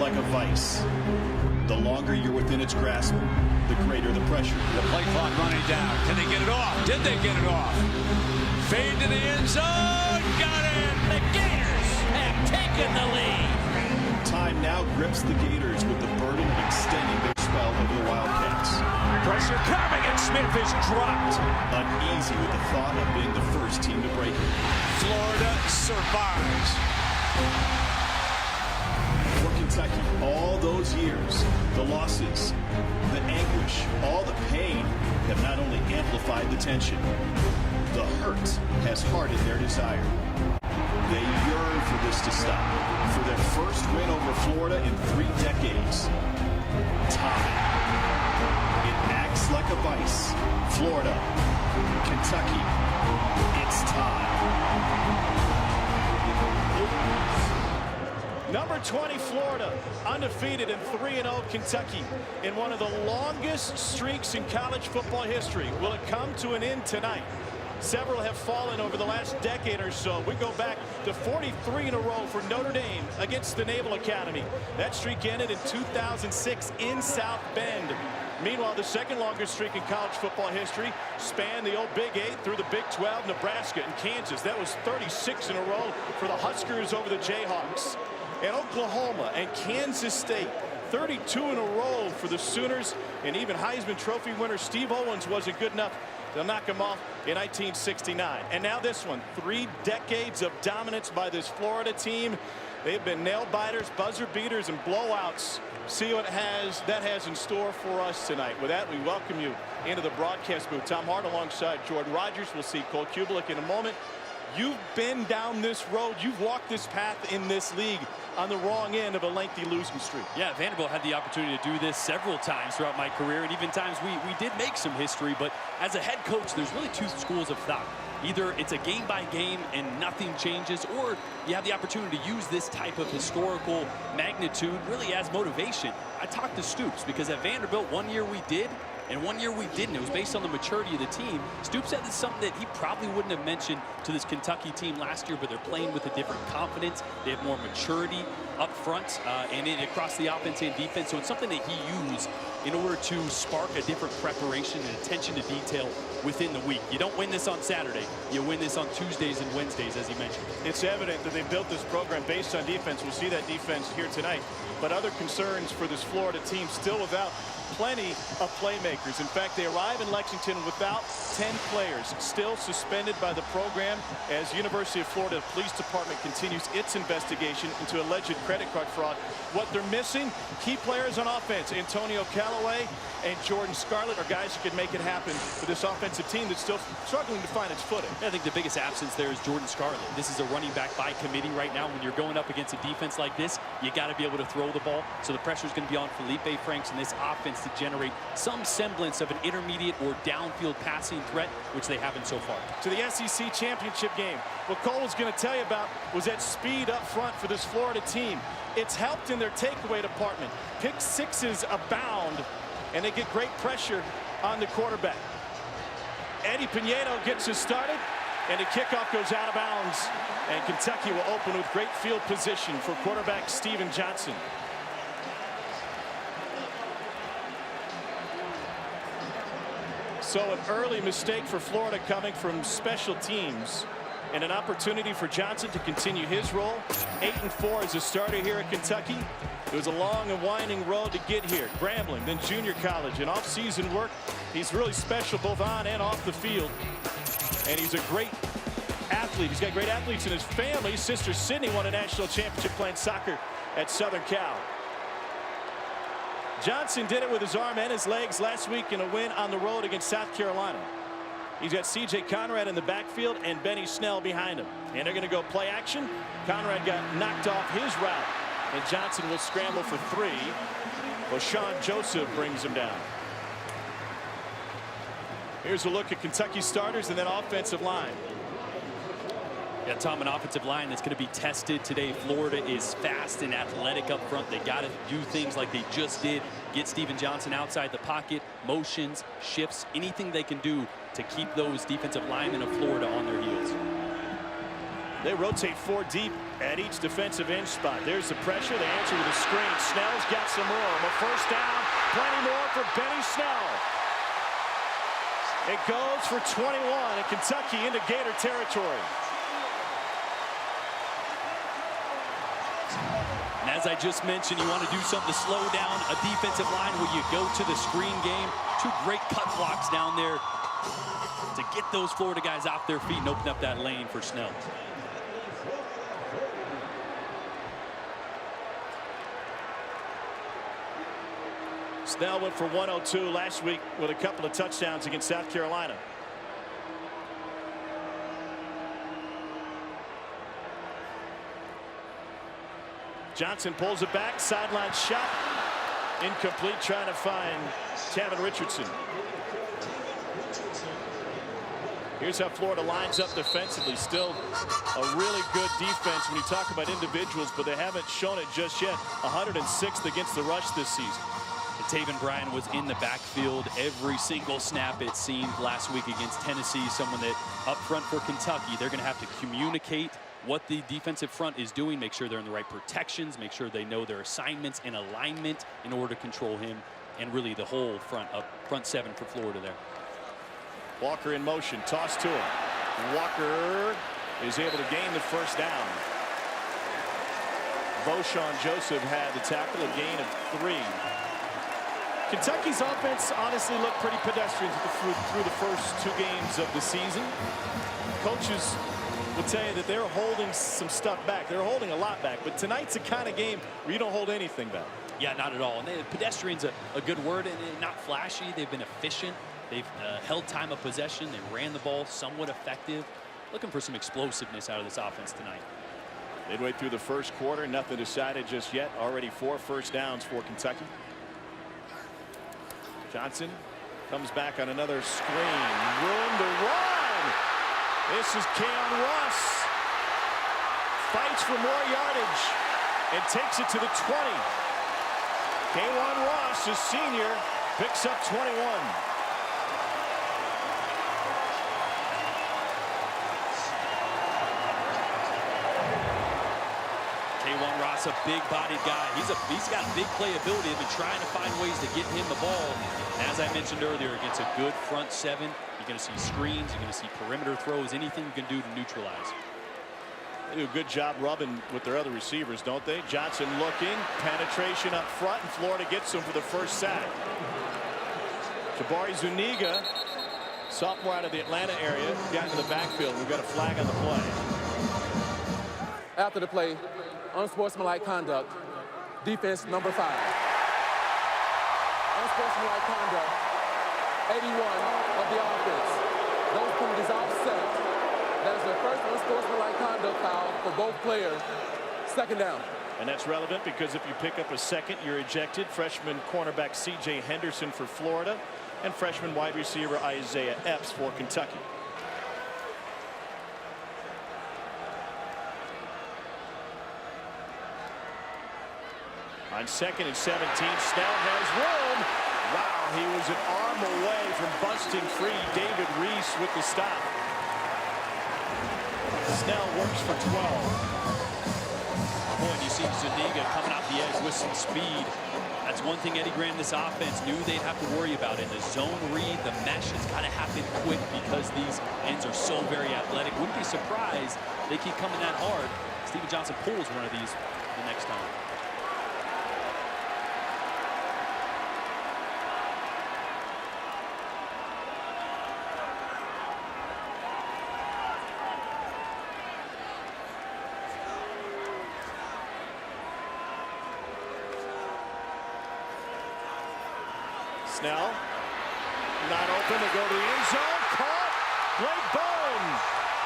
like a vice. The longer you're within its grasp, the greater the pressure. The play clock running down. Can they get it off? Did they get it off? Fade to the end zone. Got it. The Gators have taken the lead. Time now grips the Gators with the burden of extending their spell over the Wildcats. Pressure coming, and Smith is dropped. Uneasy with the thought of being the first team to break it. Florida survives. For Kentucky, all those years, the losses, the anguish, all the pain have not only amplified the tension, the hurt has hardened their desire. They yearn for this to stop, for their first win over Florida in 3 decades. Time. It acts like a vice. Florida, Kentucky, it's time. Number 20, Florida, undefeated, and 3-0 Kentucky in one of the longest streaks in college football history. Will it come to an end tonight? Several have fallen over the last decade or so. We go back to 43 in a row for Notre Dame against the Naval Academy. That streak ended in 2006 in South Bend. Meanwhile, the second longest streak in college football history spanned the old Big 8 through the Big 12, Nebraska and Kansas. That was 36 in a row for the Huskers over the Jayhawks. And Oklahoma and Kansas State, 32 in a row for the Sooners. And even Heisman Trophy winner Steve Owens wasn't good enough to knock him off in 1969. And now this one, 3 decades of dominance by this Florida team. They've been nail biters, buzzer beaters, and blowouts. See what that has in store for us tonight. With that, we welcome you into the broadcast booth. Tom Hart alongside Jordan Rogers. We'll see Cole Kubelik in a moment. You've been down this road. You've walked this path in this league on the wrong end of a lengthy losing streak. Yeah, Vanderbilt had the opportunity to do this several times throughout my career, and even times we did make some history. But as a head coach, there's really 2 schools of thought. Either it's a game by game and nothing changes, or you have the opportunity to use this type of historical magnitude really as motivation. I talked to Stoops because at Vanderbilt, 1 year we did, and 1 year we didn't. It was based on the maturity of the team. Stoops said it's something that he probably wouldn't have mentioned to this Kentucky team last year, but they're playing with a different confidence. They have more maturity up front and across the offense and defense. So it's something that he used in order to spark a different preparation and attention to detail within the week. You don't win this on Saturday. You win this on Tuesdays and Wednesdays, as he mentioned. It's evident that they built this program based on defense. We'll see that defense here tonight. But other concerns for this Florida team still without plenty of playmakers. In fact, they arrive in Lexington without 10 players, still suspended by the program as University of Florida Police Department continues its investigation into alleged credit card fraud. What they're missing, key players on offense, Antonio Callaway and Jordan Scarlett are guys who could make it happen for this offensive team that's still struggling to find its footing. I think the biggest absence there is Jordan Scarlett. This is a running back by committee right now. When you're going up against a defense like this, you got to be able to throw the ball. So the pressure is going to be on Felipe Franks and this offense to generate some semblance of an intermediate or downfield passing threat, which they haven't so far. To the SEC championship game. What Cole was going to tell you about was that speed up front for this Florida team. It's helped in their takeaway department. Pick sixes abound, and they get great pressure on the quarterback. Eddie Pinedo gets us started, and the kickoff goes out of bounds. And Kentucky will open with great field position for quarterback Steven Johnson. So an early mistake for Florida coming from special teams, and an opportunity for Johnson to continue his role. 8-4 as a starter here at Kentucky. It was a long and winding road to get here. Grambling, then junior college, and off-season work. He's really special both on and off the field. And he's a great athlete. He's got great athletes in his family. His sister Sydney won a national championship playing soccer at Southern Cal. Johnson did it with his arm and his legs last week in a win on the road against South Carolina. He's got C.J. Conrad in the backfield and Benny Snell behind him. And they're going to go play action. Conrad got knocked off his route, and Johnson will scramble for 3. Well, Sean Joseph brings him down. Here's a look at Kentucky starters and then offensive line. Yeah, Tom, an offensive line that's going to be tested today. Florida is fast and athletic up front. They got to do things like they just did. Get Steven Johnson outside the pocket, motions, shifts, anything they can do to keep those defensive linemen of Florida on their heels. They rotate 4 deep at each defensive end spot. There's the pressure. They answer with a screen. Snell's got some room. A first down. Plenty more for Benny Snell. It goes for 21, and Kentucky into Gator territory. And as I just mentioned, you want to do something to slow down a defensive line where you go to the screen game. 2 great cut blocks down there to get those Florida guys off their feet and open up that lane for Snell. Snell went for 102 last week with a couple of touchdowns against South Carolina. Johnson pulls it back, sideline shot, incomplete, trying to find Tavin Richardson. Here's how Florida lines up defensively. Still a really good defense when you talk about individuals, but they haven't shown it just yet. 106th against the rush this season. Taven Bryan was in the backfield every single snap, it seemed, last week against Tennessee. Someone that up front for Kentucky, they're going to have to communicate what the defensive front is doing, make sure they're in the right protections, make sure they know their assignments and alignment in order to control him, and really the whole front 7 for Florida there. Walker in motion, toss to him. Walker is able to gain the first down. Voshon Joseph had the tackle, a gain of 3. Kentucky's offense honestly looked pretty pedestrian through the first 2 games of the season. Coaches will tell you that they're holding some stuff back. They're holding a lot back, but tonight's the kind of game where you don't hold anything back. Yeah, not at all. And pedestrian's a good word, and not flashy. They've been efficient. They've held time of possession. They ran the ball somewhat effective. Looking for some explosiveness out of this offense tonight. Midway through the first quarter, nothing decided just yet. Already 4 first downs for Kentucky. Johnson comes back on another screen. Room to run. This is Keon Ross. Fights for more yardage and takes it to the 20. Keon Ross, the senior, picks up 21. Ross, a big-bodied guy. He's got big playability. They've been trying to find ways to get him the ball. And as I mentioned earlier, against a good front 7, you're going to see screens, you're going to see perimeter throws, anything you can do to neutralize. They do a good job rubbing with their other receivers, don't they? Johnson looking, penetration up front, and Florida gets him for the first sack. Jabari Zuniga, sophomore out of the Atlanta area, got into the backfield. We've got a flag on the play. After the play, unsportsmanlike conduct, defense number 5. Unsportsmanlike conduct, 81 of the offense. Those penalties offset. That is the first unsportsmanlike conduct foul for both players. Second down. And that's relevant because if you pick up a second, you're ejected. Freshman cornerback C.J. Henderson for Florida and freshman wide receiver Isaiah Epps for Kentucky. On 2nd and 17, Snell has room. Wow, he was an arm away from busting free. David Reese with the stop. Snell works for 12. Boy, you see Zuniga coming off the edge with some speed. That's one thing Eddie Graham, this offense, knew they'd have to worry about. In the zone read, the mesh has got to happen quick because these ends are so very athletic. Wouldn't be surprised they keep coming that hard. Steven Johnson pulls one of these the next time. Snell, not open, to go to the end zone, caught, Blake Bowen,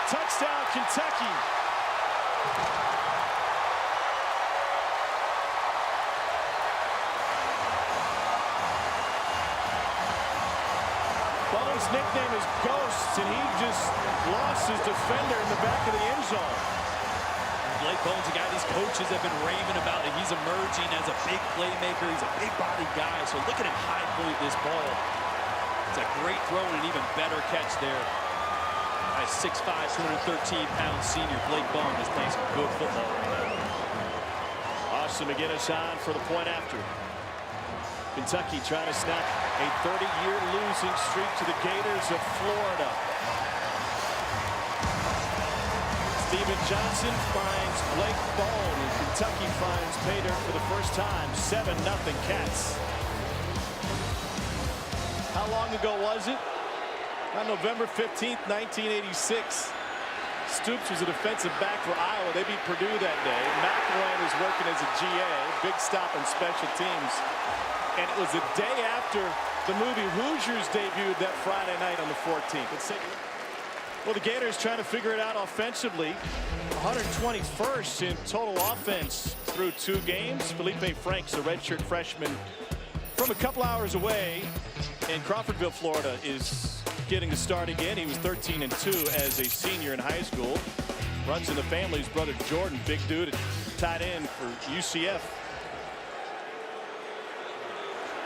touchdown Kentucky. Bowen's nickname is Ghost, and he just lost his defender in the back of the end zone. Blake Bowen's a guy these coaches have been raving about, and he's emerging as a big playmaker. He's a big-bodied guy, so look at him high point this ball. It's a great throw and an even better catch there. Nice 6'5", 213-pound senior Blake Bone is playing some good football right now. Austin McGinnis on for the point after. Kentucky trying to snap a 30-year losing streak to the Gators of Florida. Steven Johnson finds Blake Bone, and Kentucky finds pay dirt for the first time. 7-0 Cats. How long ago was it? On November 15th, 1986. Stoops was a defensive back for Iowa. They beat Purdue that day. McElwain was working as a GA. Big stop on special teams. And it was the day after the movie Hoosiers debuted that Friday night on the 14th. Well, the Gators trying to figure it out offensively. 121st in total offense through 2 games. Felipe Franks, a redshirt freshman from a couple hours away in Crawfordville, Florida, is getting to start again. He was 13-2 as a senior in high school. Runs in the family. His brother Jordan, big dude, tight end for UCF.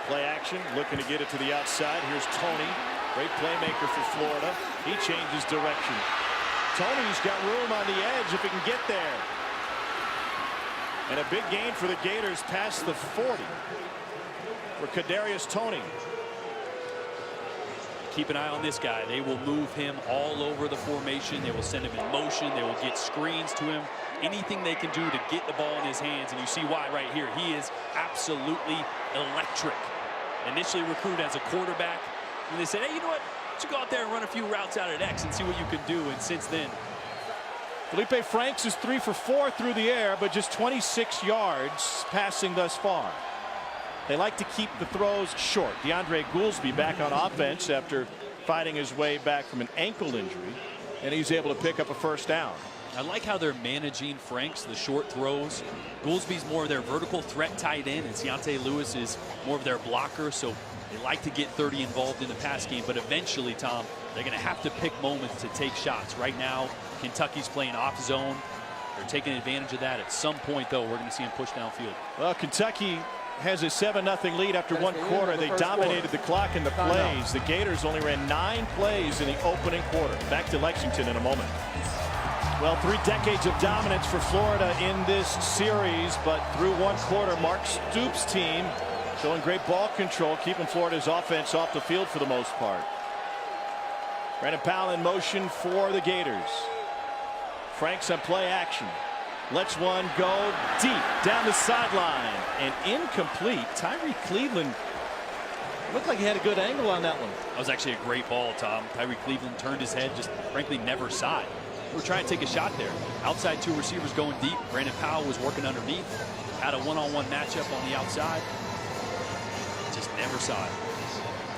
Play action, looking to get it to the outside. Here's Tony, great playmaker for Florida. He changes direction. Tony's got room on the edge if he can get there. And a big gain for the Gators past the 40 for Kadarius Toney. Keep an eye on this guy. They will move him all over the formation. They will send him in motion. They will get screens to him. Anything they can do to get the ball in his hands. And you see why right here. He is absolutely electric. Initially recruited as a quarterback. And they said, hey, you know what? Let's go out there and run a few routes out at X and see what you can do. And since then, Felipe Franks is 3 for 4 through the air, but just 26 yards passing thus far. They like to keep the throws short. DeAndre Goolsby back on offense after fighting his way back from an ankle injury, and he's able to pick up a first down. I like how they're managing Franks, the short throws. Goolsby's more of their vertical threat tight end, and Deontay Lewis is more of their blocker, so they like to get 30 involved in the pass game. But eventually, Tom, they're going to have to pick moments to take shots. Right now, Kentucky's playing off zone. They're taking advantage of that. At some point, though, we're going to see them push downfield. Well, Kentucky has a 7-0 lead after 1 quarter. They dominated the clock in the plays. The Gators only ran 9 plays in the opening quarter. Back to Lexington in a moment. Well, 3 decades of dominance for Florida in this series, but through 1 quarter, Mark Stoops' team showing great ball control, keeping Florida's offense off the field for the most part. Brandon Powell in motion for the Gators. Franks on play action. Lets one go deep down the sideline and incomplete. Tyree Cleveland looked like he had a good angle on that one. That was actually a great ball, Tom. Tyree Cleveland turned his head, just frankly never saw it. We're trying to take a shot there. Outside 2 receivers going deep. Brandon Powell was working underneath. Had a one-on-one matchup on the outside. Just never saw it.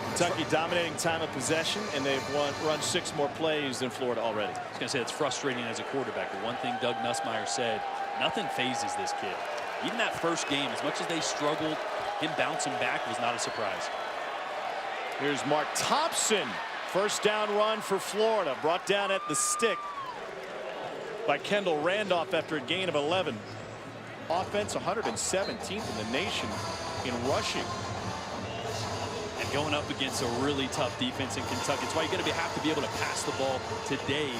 Kentucky dominating time of possession, and they've run 6 more plays than Florida already. I was going to say it's frustrating as a quarterback. The one thing Doug Nussmeier said, nothing phases this kid. Even that first game, as much as they struggled, him bouncing back was not a surprise. Here's Mark Thompson. First down run for Florida. Brought down at the stick by Kendall Randolph after a gain of 11. Offense 117th in the nation in rushing. And going up against a really tough defense in Kentucky. It's why you're going to have to be able to pass the ball today.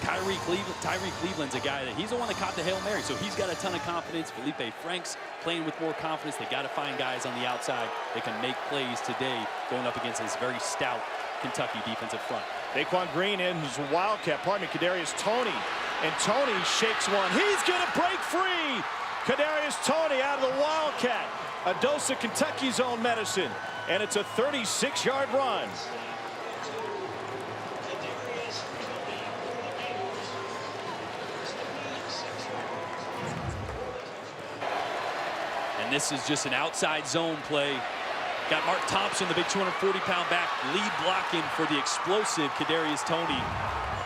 Tyree Cleveland's a guy that he's the one that caught the Hail Mary, so he's got a ton of confidence. Felipe Franks playing with more confidence. They got to find guys on the outside that can make plays today going up against this very stout Kentucky defensive front. Daquan Green in his Wildcat, Kadarius Toney. And Toney shakes one. He's going to break free. Kadarius Toney out of the Wildcat. A dose of Kentucky's own medicine. And it's a 36-yard run. And this is just an outside zone play. Got Mark Thompson, the big 240-pound back, lead blocking for the explosive Kadarius Toney.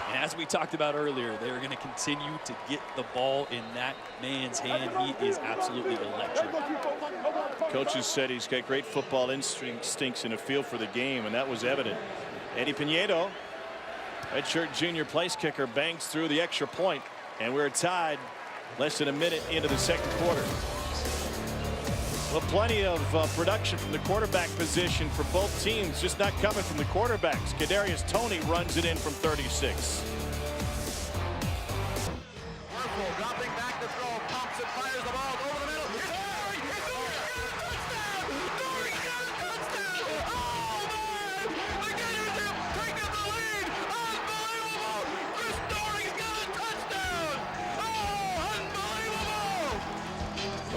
And as we talked about earlier, they're going to continue to get the ball in that man's hand. He is absolutely electric. Coaches said he's got great football instincts and a feel for the game, and that was evident. Eddie Pinedo, redshirt junior place kicker, bangs through the extra point, and we're tied less than a minute into the second quarter. Well, plenty of production from the quarterback position for both teams, just not coming from the quarterbacks. Kadarius Toney runs it in from 36.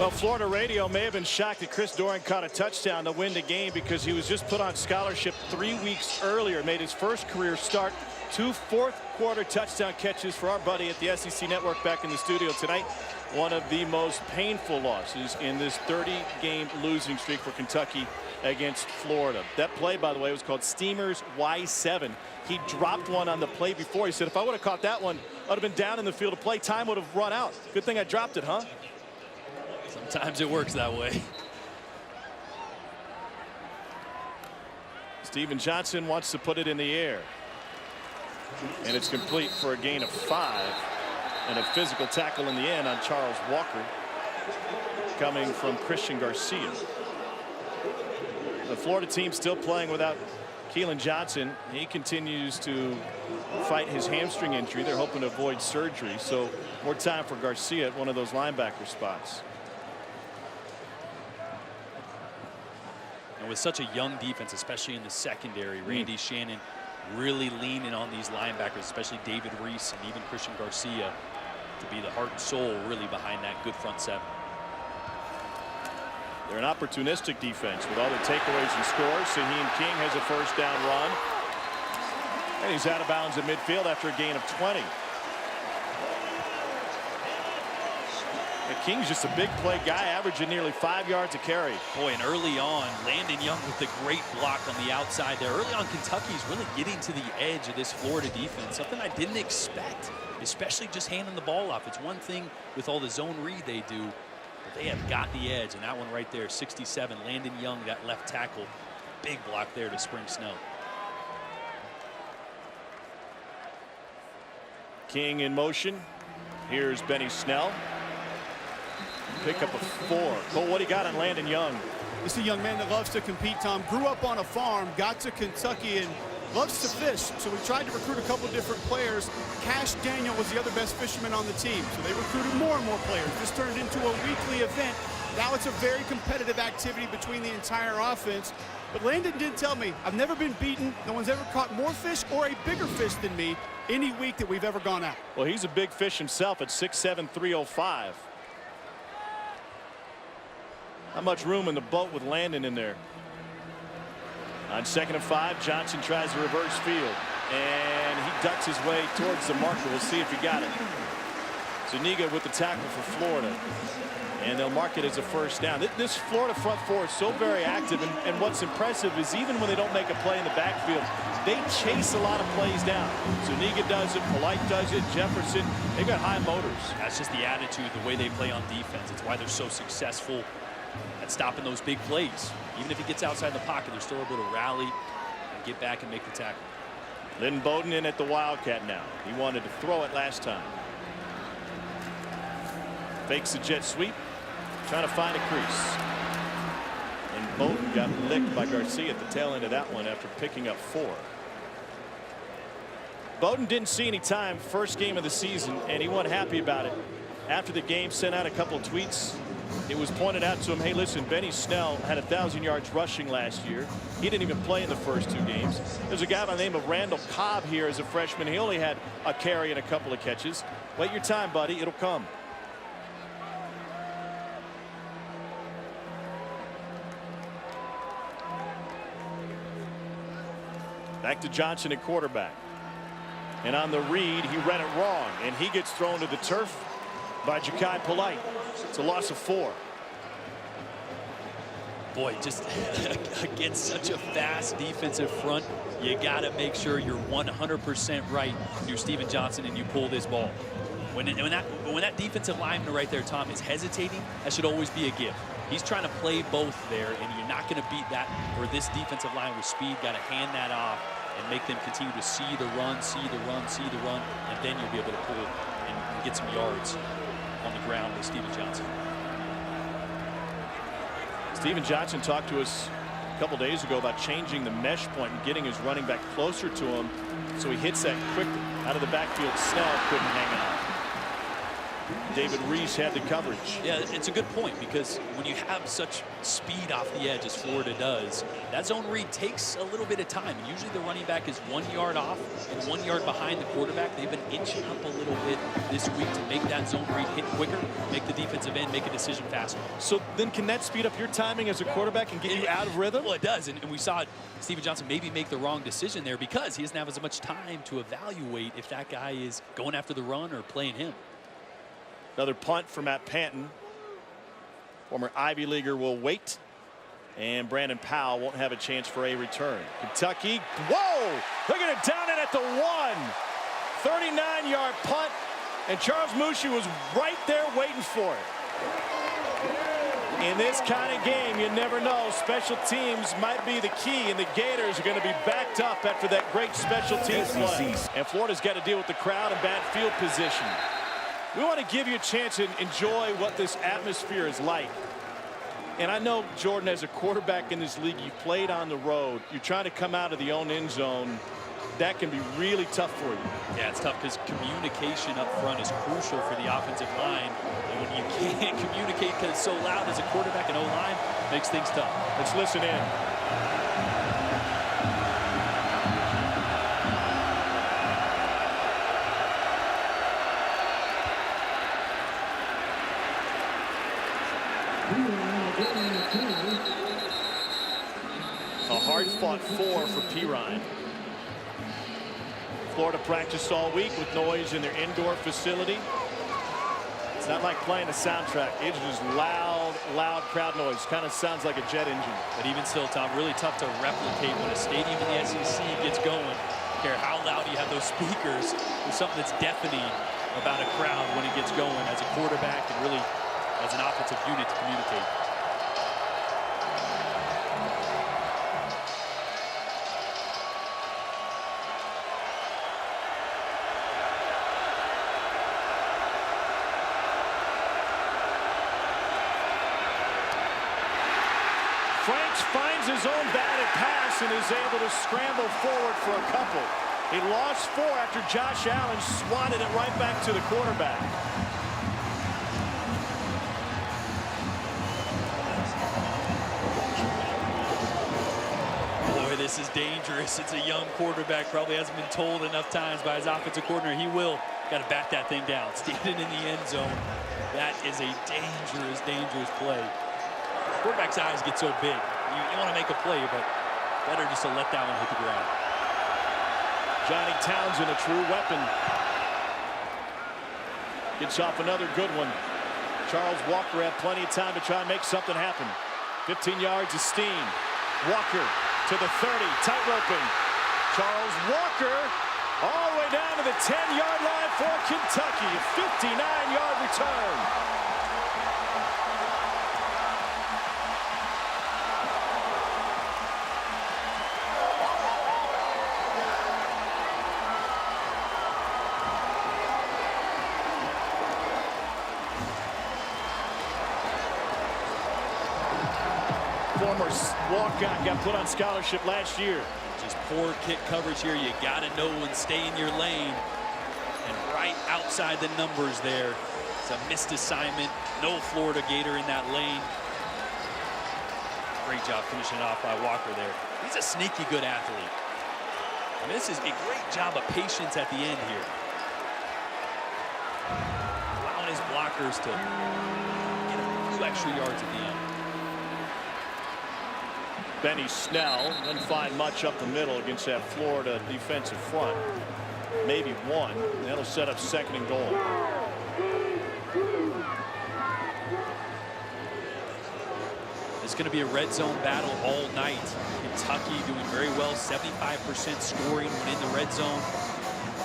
Well, Florida radio may have been shocked that Chris Doran caught a touchdown to win the game because he was just put on scholarship 3 weeks earlier. Made his first career start. 2 fourth-quarter touchdown catches for our buddy at the SEC Network back in the studio tonight. One of the most painful losses in this 30-game losing streak for Kentucky against Florida. That play, by the way, was called Steamer's Y7. He dropped one on the play before. He said, if I would have caught that one, I would have been down in the field of play. Time would have run out. Good thing I dropped it, huh? Sometimes it works that way. Steven Johnson wants to put it in the air. And it's complete for a gain of 5. And a physical tackle in the end on Charles Walker, coming from Christian Garcia. The Florida team still playing without Keelan Johnson. He continues to fight his hamstring injury. They're hoping to avoid surgery, so more time for Garcia at one of those linebacker spots. And with such a young defense, especially in the secondary, Randy Shannon really leaning on these linebackers, especially David Reese and even Christian Garcia, to be the heart and soul really behind that good front seven. They're an opportunistic defense with all the takeaways and scores. Saheem King has a first down run. And he's out of bounds at midfield after a gain of 20. And King's just a big play guy, averaging nearly 5 yards a carry. Boy, and early on, Landon Young with the great block on the outside there. Early on, Kentucky's really getting to the edge of this Florida defense, something I didn't expect, especially just handing the ball off. It's one thing with all the zone read they do, but they have got the edge, and that one right there, 67, Landon Young, that left tackle. Big block there to spring snow. King in motion. Here's Benny Snell. Pick up a 4. Cole, what do you got on Landon Young? This is a young man that loves to compete, Tom. Grew up on a farm, got to Kentucky, and loves to fish. So we tried to recruit a couple different players. Cash Daniel was the other best fisherman on the team. So they recruited more and more players. This turned into a weekly event. Now it's a very competitive activity between the entire offense. But Landon did tell me, I've never been beaten. No one's ever caught more fish or a bigger fish than me any week that we've ever gone out. Well, he's a big fish himself at 6'7", 305. Not much room in the boat with Landon in there. On 2nd and 5, Johnson tries to reverse field, and he ducks his way towards the marker. We'll see if he got it. Zuniga with the tackle for Florida, and they'll mark it as a first down. This Florida front four is so very active, and what's impressive is even when they don't make a play in the backfield, they chase a lot of plays down. Zuniga does it, Polite does it, Jefferson. They've got high motors. That's just the attitude, the way they play on defense. It's why they're so successful at stopping those big plays. Even if he gets outside the pocket, they're still able to rally and get back and make the tackle. Lynn Bowden in at the Wildcat now. He wanted to throw it last time. Fakes a jet sweep, trying to find a crease. And Bowden got licked by Garcia at the tail end of that one after picking up 4. Bowden didn't see any time first game of the season, and he wasn't happy about it. After the game, sent out a couple of tweets. It was pointed out to him, hey, listen, Benny Snell had 1,000 yards rushing last year. He didn't even play in the first 2 games. There's a guy by the name of Randall Cobb here as a freshman. He only had a carry and a couple of catches. Wait your time, buddy. It'll come. Back to Johnson at quarterback. And on the read, he read it wrong, and he gets thrown to the turf by Ja'Kai Polite. It's a loss of 4. Boy, just against such a fast defensive front, you got to make sure you're 100% right. You're Steven Johnson and you pull this ball. When that defensive lineman right there, Tom, is hesitating, that should always be a gift. He's trying to play both there, and you're not going to beat that. Or this defensive line with speed, got to hand that off and make them continue to see the run, see the run, see the run, and then you'll be able to pull and get some yards on the ground with Steven Johnson. Steven Johnson talked to us a couple days ago about changing the mesh point and getting his running back closer to him so he hits that quickly. Out of the backfield, Snell couldn't hang on. David Reese had the coverage. Yeah, it's a good point, because when you have such speed off the edge as Florida does, that zone read takes a little bit of time. And usually the running back is 1 yard off and 1 yard behind the quarterback. They've been inching up a little bit this week to make that zone read hit quicker, make the defensive end make a decision faster. So then can that speed up your timing as a quarterback and get you out of rhythm? Well, it does. And we saw Steven Johnson maybe make the wrong decision there because he doesn't have as much time to evaluate if that guy is going after the run or playing him. Another punt for Matt Panton. Former Ivy Leaguer will wait. And Brandon Powell won't have a chance for a return. Kentucky, whoa! They're going to down it at the 1. 39-yard punt. And Charles Mushi was right there waiting for it. In this kind of game, you never know. Special teams might be the key, and the Gators are going to be backed up after that great special teams play. And Florida's got to deal with the crowd and bad field position. We want to give you a chance to enjoy what this atmosphere is like. And I know, Jordan, as a quarterback in this league, you played on the road. You're trying to come out of the own end zone. That can be really tough for you. Yeah, it's tough because communication up front is crucial for the offensive line. And when you can't communicate because it's so loud as a quarterback and O-line, makes things tough. Let's listen in. A hard-fought 4 for Pirine. Florida practiced all week with noise in their indoor facility. It's not like playing a soundtrack. It's just loud, loud crowd noise. Kind of sounds like a jet engine. But even still, Tom, really tough to replicate when a stadium in the SEC gets going. I don't care how loud you have those speakers. There's something that's deafening about a crowd when it gets going as a quarterback and really as an offensive unit to communicate. Franks finds his own batted pass and is able to scramble forward for a couple. He lost 4 after Josh Allen swatted it right back to the quarterback. Boy, this is dangerous. It's a young quarterback. Probably hasn't been told enough times by his offensive coordinator. He will. Got to bat that thing down. Standing in the end zone. That is a dangerous, dangerous play. Quarterback's eyes get so big. You want to make a play, but better just to let that one hit the ground. Johnny Townsend, a true weapon. Gets off another good one. Charles Walker had plenty of time to try and make something happen. 15 yards of steam. Walker to the 30, tight-roping. Charles Walker all the way down to the 10-yard line for Kentucky. A 59-yard return. Former Wildcat got put on scholarship last year. Just poor kick coverage here. You got to know when stay in your lane. And right outside the numbers there. It's a missed assignment. No Florida Gator in that lane. Great job finishing it off by Walker there. He's a sneaky good athlete. I mean, this is a great job of patience at the end here. Allowing his blockers to get a few extra yards at the end. Benny Snell doesn't find much up the middle against that Florida defensive front. Maybe one. That'll set up 2nd and goal. It's going to be a red zone battle all night. Kentucky doing very well, 75% scoring when in the red zone.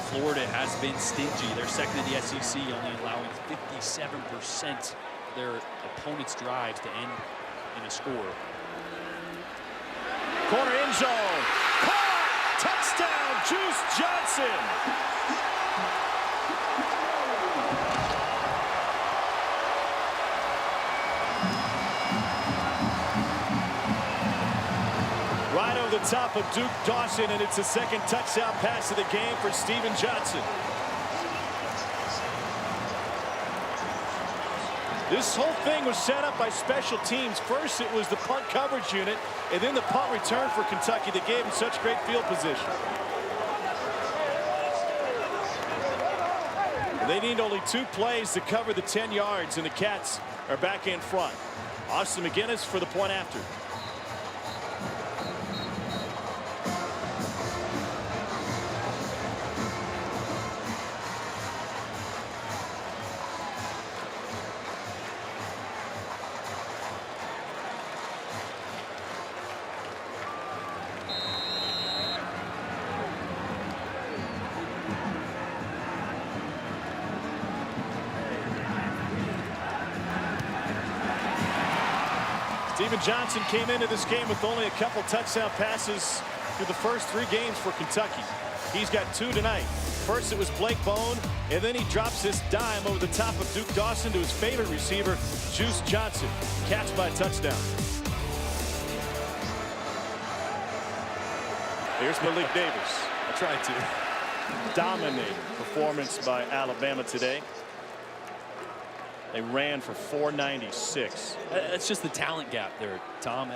Florida has been stingy. They're 2nd in the SEC, only allowing 57% of their opponents' drives to end in a score. Corner end zone. Caught! Touchdown, Juice Johnson. Right over the top of Duke Dawson, and it's the 2nd touchdown pass of the game for Steven Johnson. This whole thing was set up by special teams. First, it was the punt coverage unit, and then the punt return for Kentucky that gave them such great field position. They need only 2 plays to cover the 10 yards, and the Cats are back in front. Austin McGinnis for the point after. Steven Johnson came into this game with only a couple touchdown passes through the first 3 games for Kentucky. He's got 2 tonight. First it was Blake Bone, and then he drops this dime over the top of Duke Dawson to his favorite receiver, Juice Johnson. Catch by touchdown. Here's Malik Davis. I tried to. Dominating performance by Alabama today. They ran for 496. That's just the talent gap there, Tom.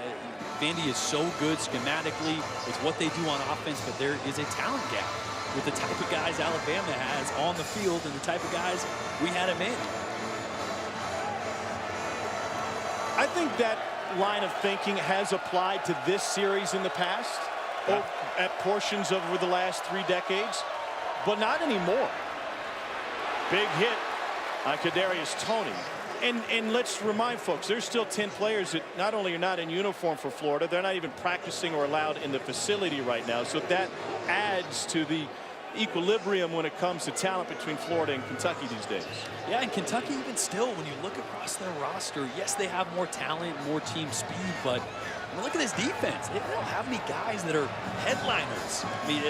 Vandy is so good schematically with what they do on offense, but there is a talent gap with the type of guys Alabama has on the field and the type of guys we had at Vandy. I think that line of thinking has applied to this series in the past, at portions over the last 3 decades, but not anymore. Big hit on Kadarius Toney. And let's remind folks, there's still 10 players that not only are not in uniform for Florida, they're not even practicing or allowed in the facility right now. So that adds to the equilibrium when it comes to talent between Florida and Kentucky these days. Yeah, and Kentucky even still, when you look across their roster, yes, they have more talent, more team speed, but look at this defense. They don't have any guys that are headliners. I mean,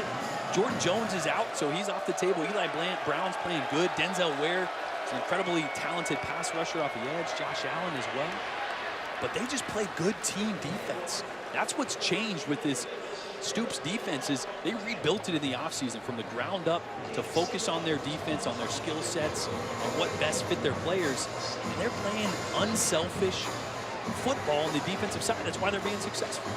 Jordan Jones is out, so he's off the table. Eli Brown's playing good. Denzel Ware, an incredibly talented pass rusher off the edge. Josh Allen as well. But they just play good team defense. That's what's changed with this Stoops defense is they rebuilt it in the offseason from the ground up to focus on their defense, on their skill sets, and what best fit their players. And they're playing unselfish football on the defensive side. That's why they're being successful.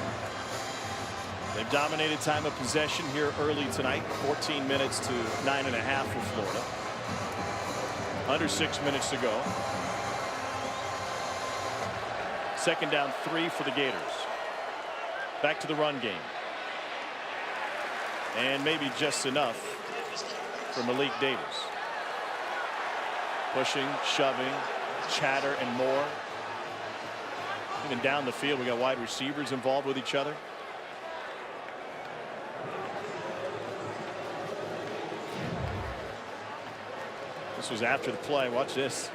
They've dominated time of possession here early tonight. 14 minutes to 9.5 for Florida. Under 6 minutes to go. Second down 3 for the Gators. Back to the run game. And maybe just enough for Malik Davis. Pushing, shoving, chatter, and more. Even down the field, we got wide receivers involved with each other. This was after the play. Watch this.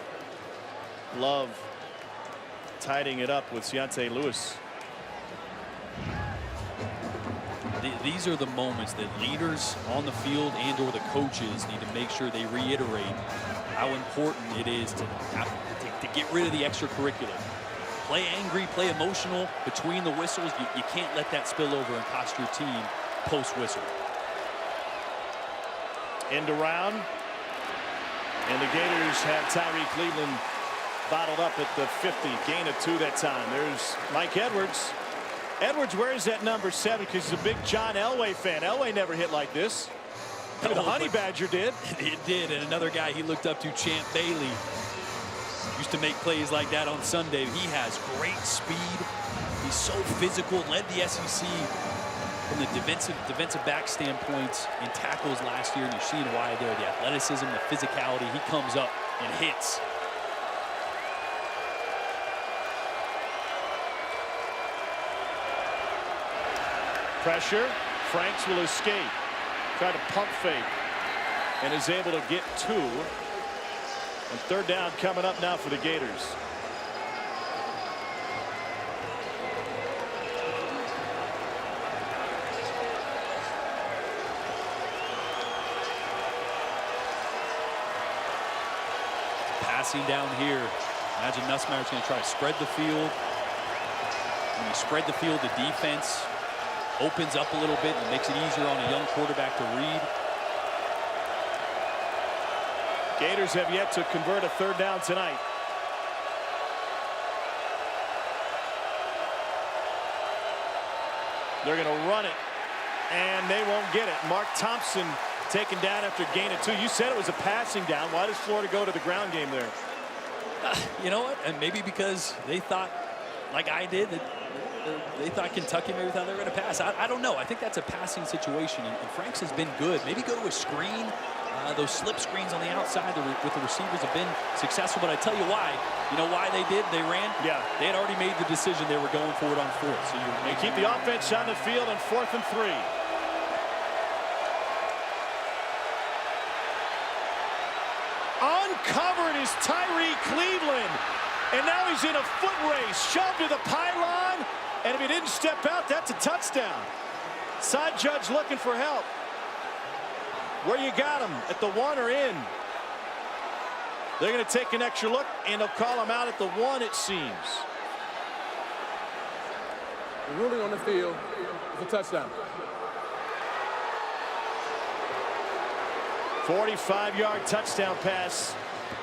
Love tidying it up with Ciante Lewis. These are the moments that leaders on the field and or the coaches need to make sure they reiterate how important it is to get rid of the extracurricular. Play angry, play emotional between the whistles. You can't let that spill over and cost your team post-whistle. End around. And the Gators have Tyree Cleveland bottled up at the 50. Gain of 2 that time. There's Mike Edwards. Edwards wears that number 7 because he's a big John Elway fan. Elway never hit like this. The Honey Badger did. It did. And another guy he looked up to, Champ Bailey, used to make plays like that on Sunday. He has great speed. He's so physical. Led the SEC from the defensive back standpoint in tackles last year. And you're seeing why there. The athleticism, the physicality. He comes up and hits. Pressure. Franks will escape. Try to pump fake. And is able to get 2. And third down coming up now for the Gators. Passing down here. Imagine Nussmeier's going to try to spread the field. When you spread the field, the defense opens up a little bit and makes it easier on a young quarterback to read. Gators have yet to convert a third down tonight. They're going to run it, and they won't get it. Mark Thompson taken down after gain of 2. You said it was a passing down. Why does Florida go to the ground game there? You know what? And maybe because they thought, like I did, that they thought Kentucky maybe thought they were going to pass. I don't know. I think that's a passing situation, and Franks has been good. Maybe go to a screen. Those slip screens on the outside with the receivers have been successful, but I tell you why. You know why they did? They ran? Yeah. They had already made the decision they were going for it on 4th. So you keep the offense on the field on 4th and 3. Uncovered is Tyree Cleveland. And now he's in a foot race. Shoved to the pylon. And if he didn't step out, that's a touchdown. Side judge looking for help. Where you got him? At the 1 or in? They're going to take an extra look, and they'll call him out at the 1, it seems. The ruling on the field is a touchdown. 45-yard touchdown pass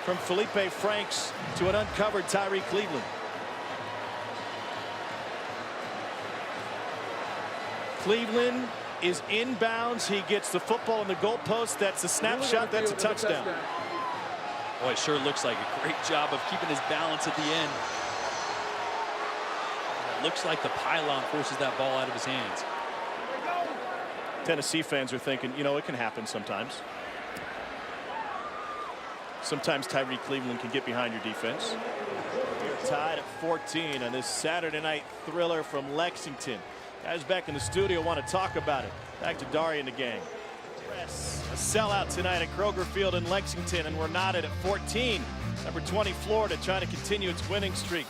from Felipe Franks to an uncovered Tyree Cleveland. Cleveland is inbounds. He gets the football in the goalpost. That's a snapshot. That's a touchdown. Boy, it sure looks like a great job of keeping his balance at the end. It looks like the pylon forces that ball out of his hands. Tennessee fans are thinking, you know, it can happen sometimes. Sometimes Tyree Cleveland can get behind your defense. We're tied at 14 on this Saturday night thriller from Lexington. Guys back in the studio want to talk about it. Back to Dari and the gang. A sellout tonight at Kroger Field in Lexington, and we're knotted at 14. Number 20, Florida, trying to continue its winning streak.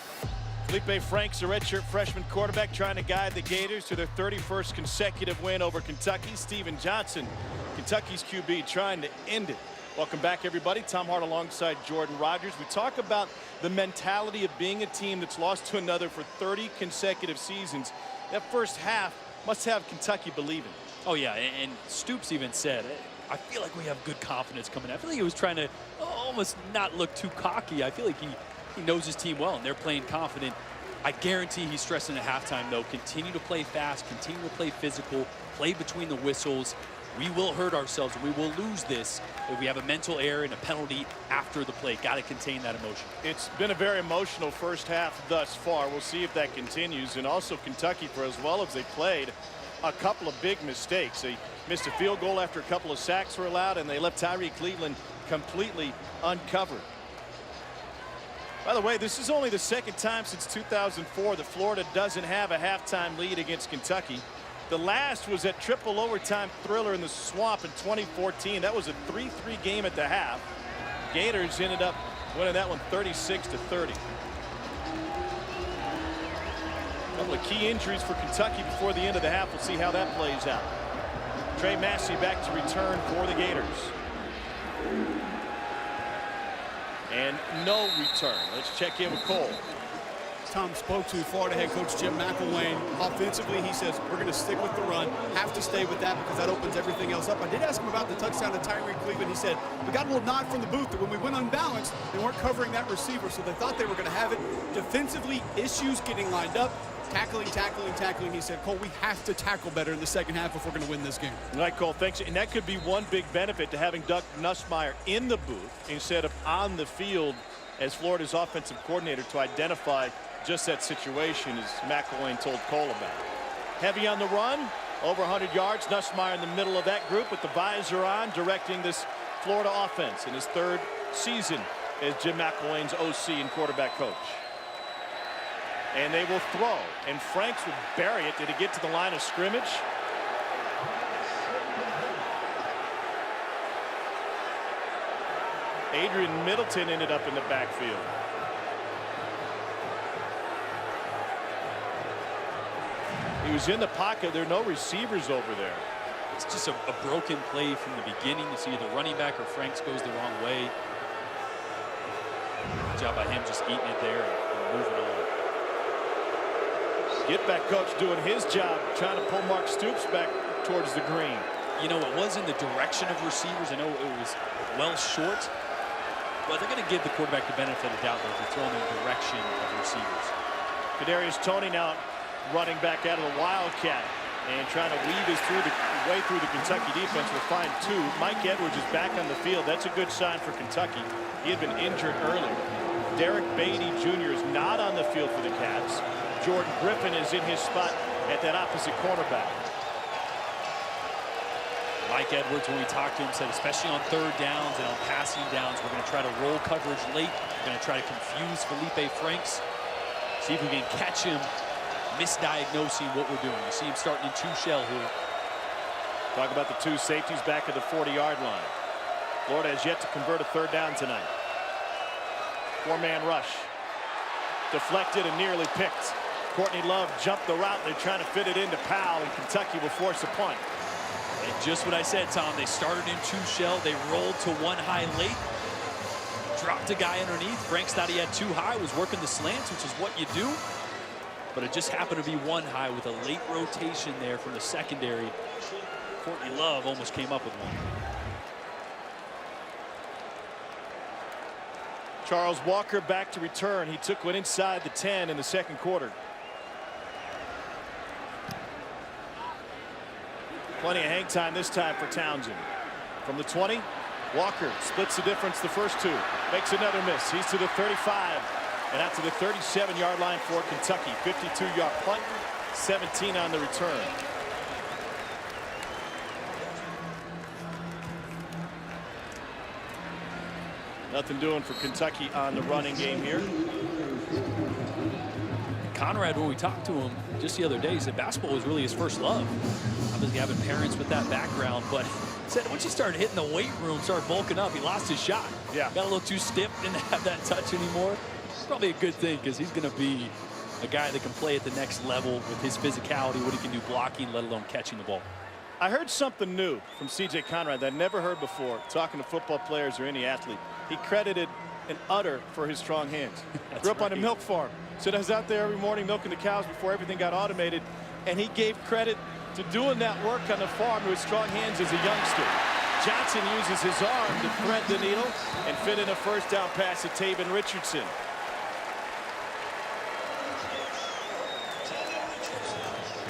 Felipe Franks, a redshirt freshman quarterback, trying to guide the Gators to their 31st consecutive win over Kentucky. Steven Johnson, Kentucky's QB, trying to end it. Welcome back, everybody. Tom Hart alongside Jordan Rogers. We talk about the mentality of being a team that's lost to another for 30 consecutive seasons. That first half must have Kentucky believing. Oh, yeah, and Stoops even said, I feel like we have good confidence coming out. I feel like he was trying to almost not look too cocky. I feel like he knows his team well, and they're playing confident. I guarantee he's stressing at halftime, though. Continue to play fast, continue to play physical, play between the whistles. We will hurt ourselves. We will lose this if we have a mental error and a penalty after the play. Got to contain that emotion. It's been a very emotional first half thus far. We'll see if that continues. And also Kentucky, for as well as they played, a couple of big mistakes. They missed a field goal after a couple of sacks were allowed, and they left Tyree Cleveland completely uncovered. By the way, this is only the second time since 2004 that Florida doesn't have a halftime lead against Kentucky. The last was that triple overtime thriller in the Swamp in 2014. That was a 3-3 game at the half. Gators ended up winning that one 36-30. A couple of key injuries for Kentucky before the end of the half. We'll see how that plays out. Trey Massey back to return for the Gators. And no return. Let's check in with Cole. Tom spoke to Florida head coach Jim McElwain. Offensively, he says, we're going to stick with the run, have to stay with that because that opens everything else up. I did ask him about the touchdown to Tyree Cleveland. He said, we got a little nod from the booth that when we went unbalanced, they weren't covering that receiver, so they thought they were going to have it. Defensively, issues getting lined up. Tackling. He said, Cole, we have to tackle better in the second half if we're going to win this game. All right, Cole, thanks. And that could be one big benefit to having Doug Nussmeier in the booth instead of on the field as Florida's offensive coordinator to identify just that situation, as McElwain told Cole about. Heavy on the run, over 100 yards. Nussmeier in the middle of that group with the visor on, directing this Florida offense in his third season as Jim McElwain's OC and quarterback coach. And they will throw, and Franks would bury it. Did he get to the line of scrimmage? Adrian Middleton ended up in the backfield. He was in the pocket. There are no receivers over there. It's just a broken play from the beginning. You see either running back or Franks goes the wrong way. Good job by him just eating it there and moving on. Get back coach doing his job, trying to pull Mark Stoops back towards the green. You know, it was in the direction of receivers. I know it was well short, but they're going to give the quarterback the benefit of the doubt that they're throwing in the direction of receivers. Kadarius Toney now running back out of the Wildcat. And trying to weave his way through the Kentucky defense will find 2. Mike Edwards is back on the field. That's a good sign for Kentucky. He had been injured earlier. Derek Beatty Jr. is not on the field for the Cats. Jordan Griffin is in his spot at that opposite cornerback. Mike Edwards, when we talked to him, said especially on 3rd downs and on passing downs, we're going to try to roll coverage late. We're going to try to confuse Felipe Franks. See if we can catch him misdiagnosing what we're doing. You see him starting in 2 shell here. Talk about the 2 safeties back at the 40-yard line. Florida has yet to convert a 3rd down tonight. 4-man rush. Deflected and nearly picked. Courtney Love jumped the route. They're trying to fit it into Powell, and Kentucky will force a punt. And just what I said, Tom. They started in 2 shell. They rolled to 1 high late. Dropped a guy underneath. Franks thought he had 2 high. Was working the slants, which is what you do. But it just happened to be 1 high with a late rotation there from the secondary. Courtney Love almost came up with one. Charles Walker back to return. He took one inside the 10 in the 2nd quarter. Plenty of hang time this time for Townsend. From the 20, Walker splits the difference the first 2. Makes another miss. He's to the 35 and out to the 37-yard line for Kentucky. 52-yard punt, 17 on the return. Nothing doing for Kentucky on the running game here. Conrad, when we talked to him just the other day, he said basketball was really his first love. Obviously having parents with that background, but said once he started hitting the weight room, started bulking up, he lost his shot. Yeah. Got a little too stiff, didn't have that touch anymore. It's probably a good thing because he's going to be a guy that can play at the next level with his physicality, what he can do blocking, let alone catching the ball. I heard something new from C.J. Conrad that I'd never heard before, talking to football players or any athlete. He credited an udder for his strong hands. Grew up on a milk farm. Said I was out there every morning milking the cows before everything got automated, and he gave credit to doing that work on the farm with strong hands as a youngster. Johnson uses his arm to thread the needle and fit in a 1st down pass to Taven Richardson.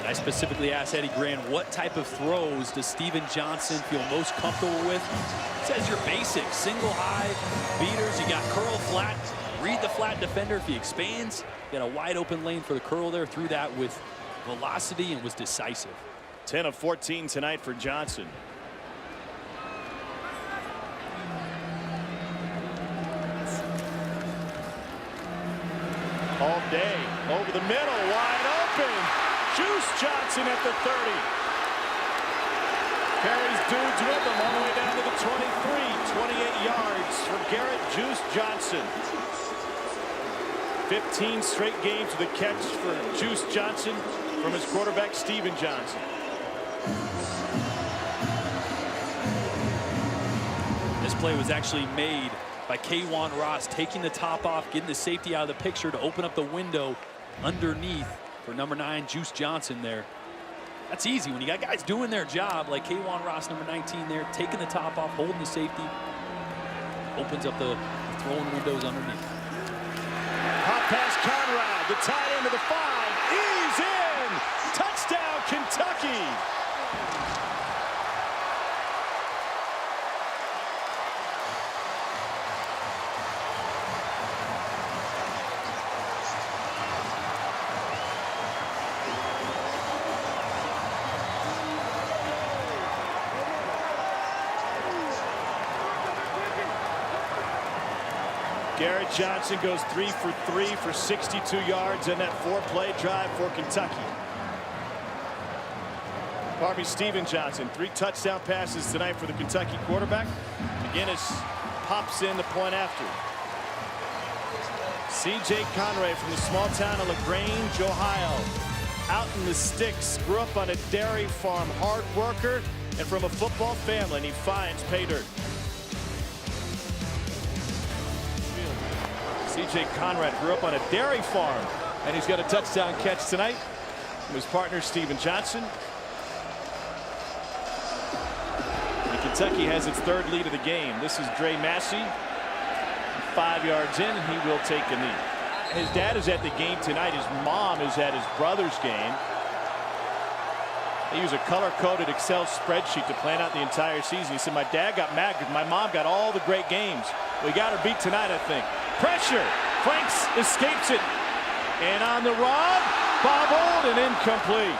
I specifically asked Eddie Grant, what type of throws does Steven Johnson feel most comfortable with? It says your basics, single high, beaters, you got curl flat, read the flat defender if he expands. Got a wide open lane for the curl there, threw that with velocity and was decisive. 10 of 14 tonight for Johnson. All day, over the middle, wide open. Juice Johnson at the 30. Carries dudes with him all the way down to the 23. 28 yards for Garrett Juice Johnson. 15 straight games with a catch for Juice Johnson from his quarterback, Steven Johnson. This play was actually made by K'Wan Ross, taking the top off, getting the safety out of the picture to open up the window underneath for number 9, Juice Johnson there. That's easy when you got guys doing their job like K'Wan Ross, number 19 there, taking the top off, holding the safety, opens up the throwing windows underneath. Hot pass Conrad, the tight end to the 5. He's in! Touchdown Kentucky! Garrett Johnson goes 3 for 3 for 62 yards in that 4-play drive for Kentucky. Pardon me, Steven Johnson, 3 touchdown passes tonight for the Kentucky quarterback. McGinnis pops in the point after. C.J. Conrad from the small town of LaGrange, Ohio. Out in the sticks, grew up on a dairy farm, hard worker, and from a football family, and he finds pay dirt. C.J. Conrad grew up on a dairy farm, and he's got a touchdown catch tonight from his partner, Steven Johnson. And Kentucky has its 3rd lead of the game. This is Dre Massey, 5 yards in, and he will take a knee. His dad is at the game tonight. His mom is at his brother's game. They use a color-coded Excel spreadsheet to plan out the entire season. He said, my dad got mad because my mom got all the great games. We got her beat tonight, I think. Pressure. Franks escapes it. And on the run, bobbled and incomplete.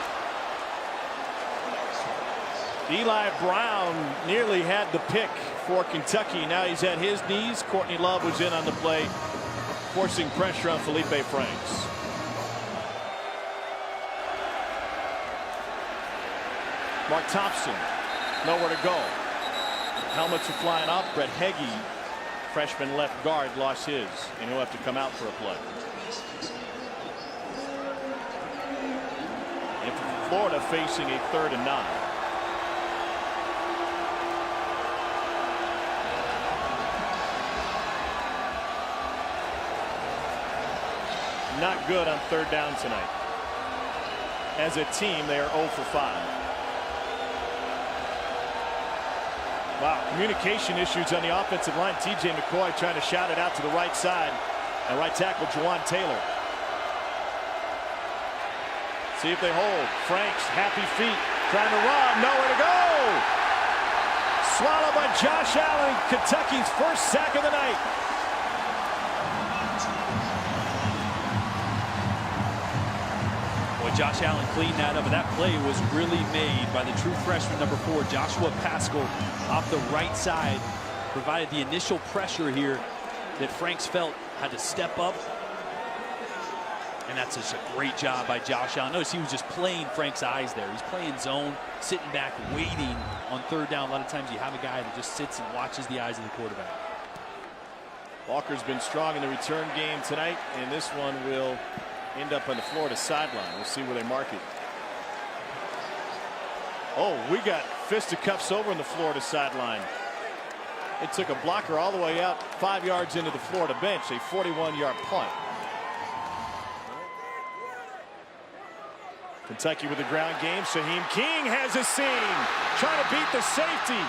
Eli Brown nearly had the pick for Kentucky. Now he's at his knees. Courtney Love was in on the play, forcing pressure on Felipe Franks. Mark Thompson, nowhere to go. Helmets are flying off. Brett Heggie, freshman left guard, lost his, and he'll have to come out for a play. And Florida facing a 3rd and 9. Not good on 3rd down tonight. As a team, they are 0 for 5. Wow, communication issues on the offensive line. TJ McCoy trying to shout it out to the right side. And right tackle, Juwan Taylor. See if they hold. Franks, happy feet, trying to run, nowhere to go. Swallowed by Josh Allen, Kentucky's first sack of the night. Josh Allen cleaned that up, and that play was really made by the true freshman number 4, Joshua Paschal, off the right side. Provided the initial pressure here that Franks felt had to step up. And that's just a great job by Josh Allen. Notice he was just playing Franks' eyes there. He's playing zone, sitting back, waiting on 3rd down. A lot of times you have a guy that just sits and watches the eyes of the quarterback. Walker's been strong in the return game tonight, and this one will end up on the Florida sideline. We'll see where they mark it. Oh, we got fisticuffs over on the Florida sideline. It took a blocker all the way out 5 yards into the Florida bench, a 41-yard punt. Kentucky with the ground game. Shaheem King has a seam, trying to beat the safety,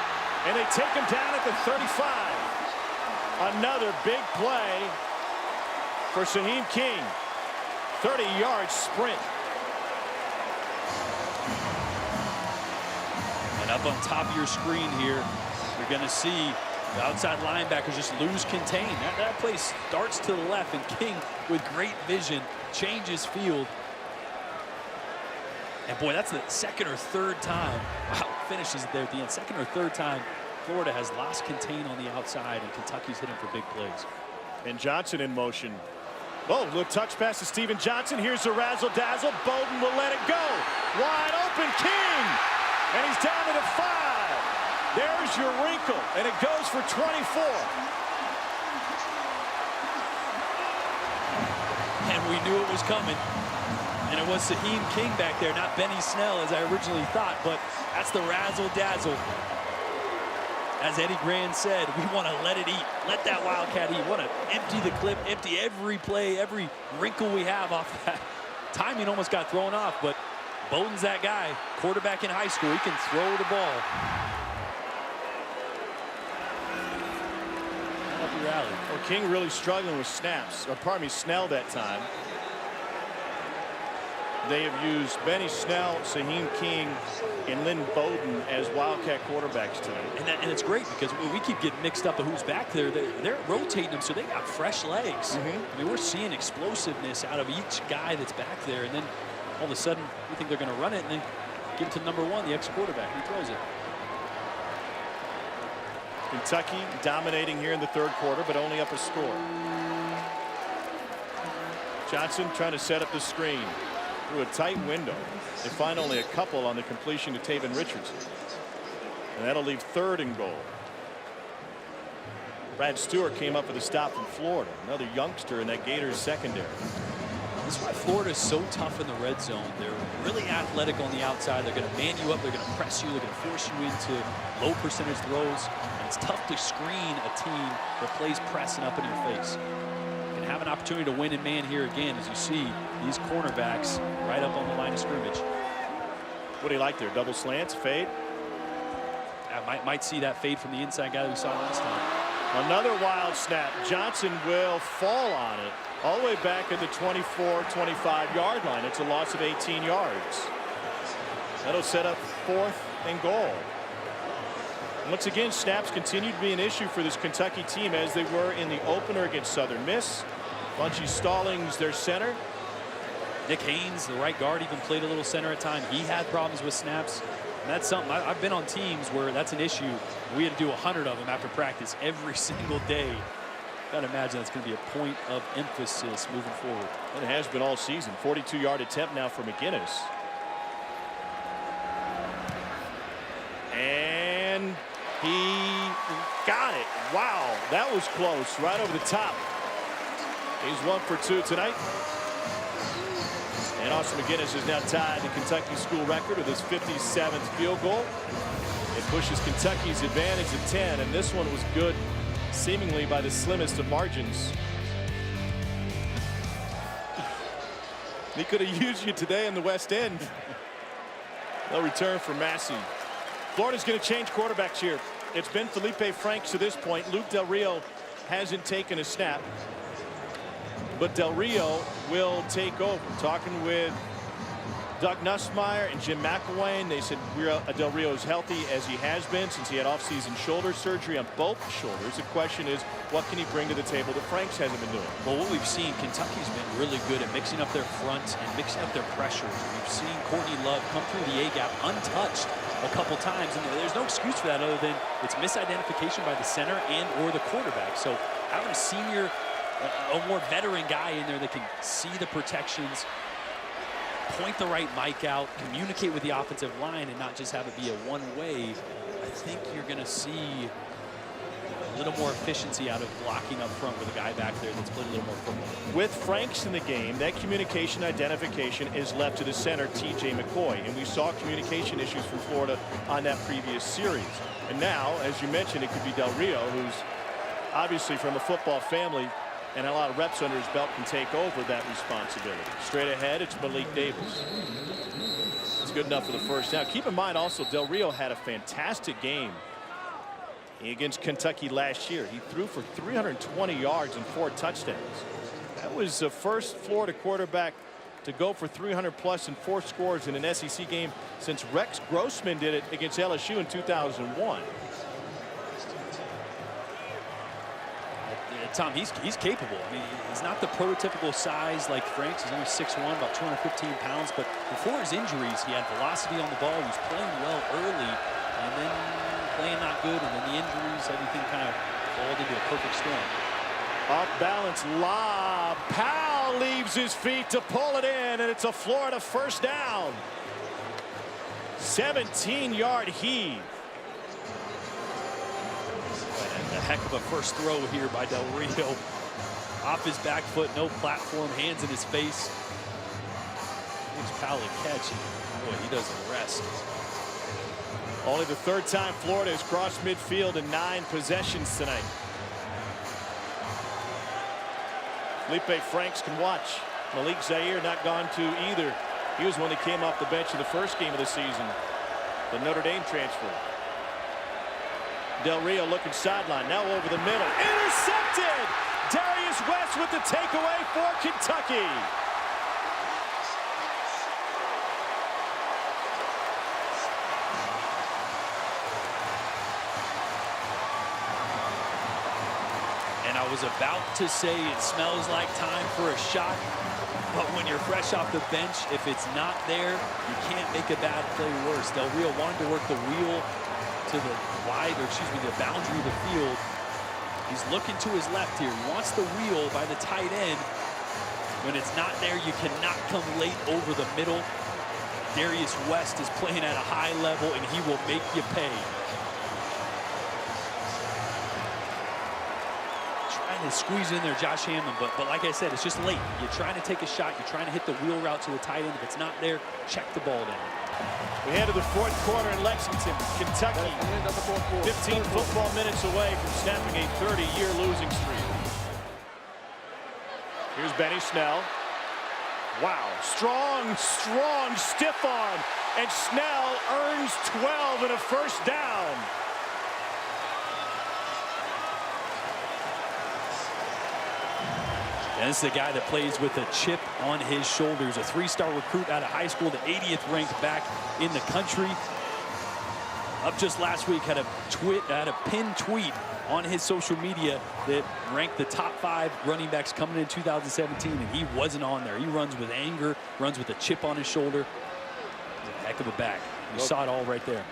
and they take him down at the 35. Another big play for Shaheem King. 30-yard sprint. And up on top of your screen here, you're going to see the outside linebackers just lose contain. That play starts to the left, and King, with great vision, changes field. And boy, that's the 2nd or 3rd time. Wow, finishes it there at the end. 2nd or 3rd time Florida has lost contain on the outside, and Kentucky's hitting for big plays. And Johnson in motion. Oh, little touch pass to Steven Johnson. Here's the razzle-dazzle. Bowden will let it go. Wide open, King. And he's down to the 5. There's your wrinkle, and it goes for 24. And we knew it was coming. And it was Shaheem King back there, not Benny Snell, as I originally thought. But that's the razzle-dazzle. As Eddie Grand said, we want to let it eat. Let that Wildcat eat. We want to empty the clip, empty every play, every wrinkle we have off that. Timing almost got thrown off, but Bowden's that guy. Quarterback in high school, he can throw the ball. Happy rally. Well, King really struggling with snaps, or pardon me, Snell that time. They have used Benny Snell, Shaheem King, and Lynn Bowden as Wildcat quarterbacks tonight. And it's great because we keep getting mixed up of who's back there. They're rotating them, so they got fresh legs. I mean, we're seeing explosiveness out of each guy that's back there, and then all of a sudden we think they're going to run it, and then give it to number 1, the ex-quarterback. He throws it. Kentucky dominating here in the 3rd quarter, but only up a score. Johnson trying to set up the screen through a tight window. They find only a couple on the completion to Taven Richardson. And that'll leave 3rd and goal. Brad Stewart came up with a stop from Florida, another youngster in that Gators secondary. This is why Florida is so tough in the red zone. They're really athletic on the outside. They're going to man you up. They're going to press you. They're going to force you into low percentage throws. And it's tough to screen a team that plays pressing up in your face. You can have an opportunity to win in man here again, as you see these cornerbacks right up on the line of scrimmage. What do you like there? Double slants, fade? I might see that fade from the inside guy that we saw last time. Another wild snap. Johnson will fall on it all the way back at the 24-25 yard line. It's a loss of 18 yards. That'll set up 4th and goal. Once again, snaps continue to be an issue for this Kentucky team as they were in the opener against Southern Miss. Bunchy Stallings, their center. Nick Haynes, the right guard, even played a little center at time. He had problems with snaps. And that's something I've been on teams where that's an issue. We had to do 100 of them after practice every single day. Gotta imagine that's going to be a point of emphasis moving forward. And it has been all season. 42-yard attempt now for McGinnis. And he got it. Wow, that was close. Right over the top. He's 1 for 2 tonight. And Austin McGinnis has now tied the Kentucky school record with his 57th field goal. It pushes Kentucky's advantage to 10, and this one was good, seemingly by the slimmest of margins. He could have used you today in the West End. No return for Massey. Florida's going to change quarterbacks here. It's been Felipe Franks to this point. Luke Del Rio hasn't taken a snap. But Del Rio will take over. Talking with Doug Nussmeier and Jim McElwain, they said Del Rio is healthy as he has been since he had off-season shoulder surgery on both shoulders. The question is, what can he bring to the table that Franks hasn't been doing? Well, what we've seen, Kentucky's been really good at mixing up their front and mixing up their pressures. We've seen Courtney Love come through the A-gap untouched a couple times, and there's no excuse for that other than it's misidentification by the center and or the quarterback. So having a senior, a more veteran guy in there that can see the protections, point the right mic out, communicate with the offensive line, and not just have it be a one-way, I think you're going to see a little more efficiency out of blocking up front with a guy back there that's played a little more football. With Franks in the game, that communication identification is left to the center, T.J. McCoy, and we saw communication issues from Florida on that previous series. And now, as you mentioned, it could be Del Rio, who's obviously from a football family and a lot of reps under his belt, can take over that responsibility. Straight ahead, it's Malik Davis. It's good enough for the first down. Keep in mind also, Del Rio had a fantastic game against Kentucky last year. He threw for 320 yards and 4 touchdowns. That was the first Florida quarterback to go for 300+ and 4 scores in an SEC game since Rex Grossman did it against LSU in 2001. Tom, he's capable. I mean, he's not the prototypical size like Franks. He's only 6'1", about 215 pounds. But before his injuries, he had velocity on the ball. He was playing well early, and then playing not good, and then the injuries, everything kind of rolled into a perfect storm. Off balance lob. Powell leaves his feet to pull it in, and it's a Florida first down. 17-yard heave. A heck of a first throw here by Del Rio. Off his back foot, no platform, hands in his face. Gives Powell a catch, and boy, he doesn't rest. Only the 3rd time Florida has crossed midfield in 9 possessions tonight. Felipe Franks can watch. Malik Zaire not gone to either. He was one that came off the bench in the first game of the season. The Notre Dame transfer. Del Rio looking sideline, now over the middle. Intercepted! Darius West with the takeaway for Kentucky. And I was about to say it smells like time for a shot, but when you're fresh off the bench, if it's not there, you can't make a bad play worse. Del Rio wanted to work the wheel to the the boundary of the field. He's looking to his left here. He wants the wheel by the tight end. When it's not there, you cannot come late over the middle. Darius West is playing at a high level, and he will make you pay. Trying to squeeze in there, Josh Hammond, but like I said, it's just late. You're trying to take a shot. You're trying to hit the wheel route to the tight end. If it's not there, check the ball down. We head to the 4th quarter in Lexington, Kentucky. 15 football minutes away from snapping a 30-year losing streak. Here's Benny Snell. Wow, strong stiff arm, and Snell earns 12 and a first down. And this is a guy that plays with a chip on his shoulders. A 3-star recruit out of high school, the 80th ranked back in the country. Up just last week, had a pinned tweet on his social media that ranked the top 5 running backs coming in 2017, and he wasn't on there. He runs with anger, runs with a chip on his shoulder. He's a heck of a back. You saw it all right there.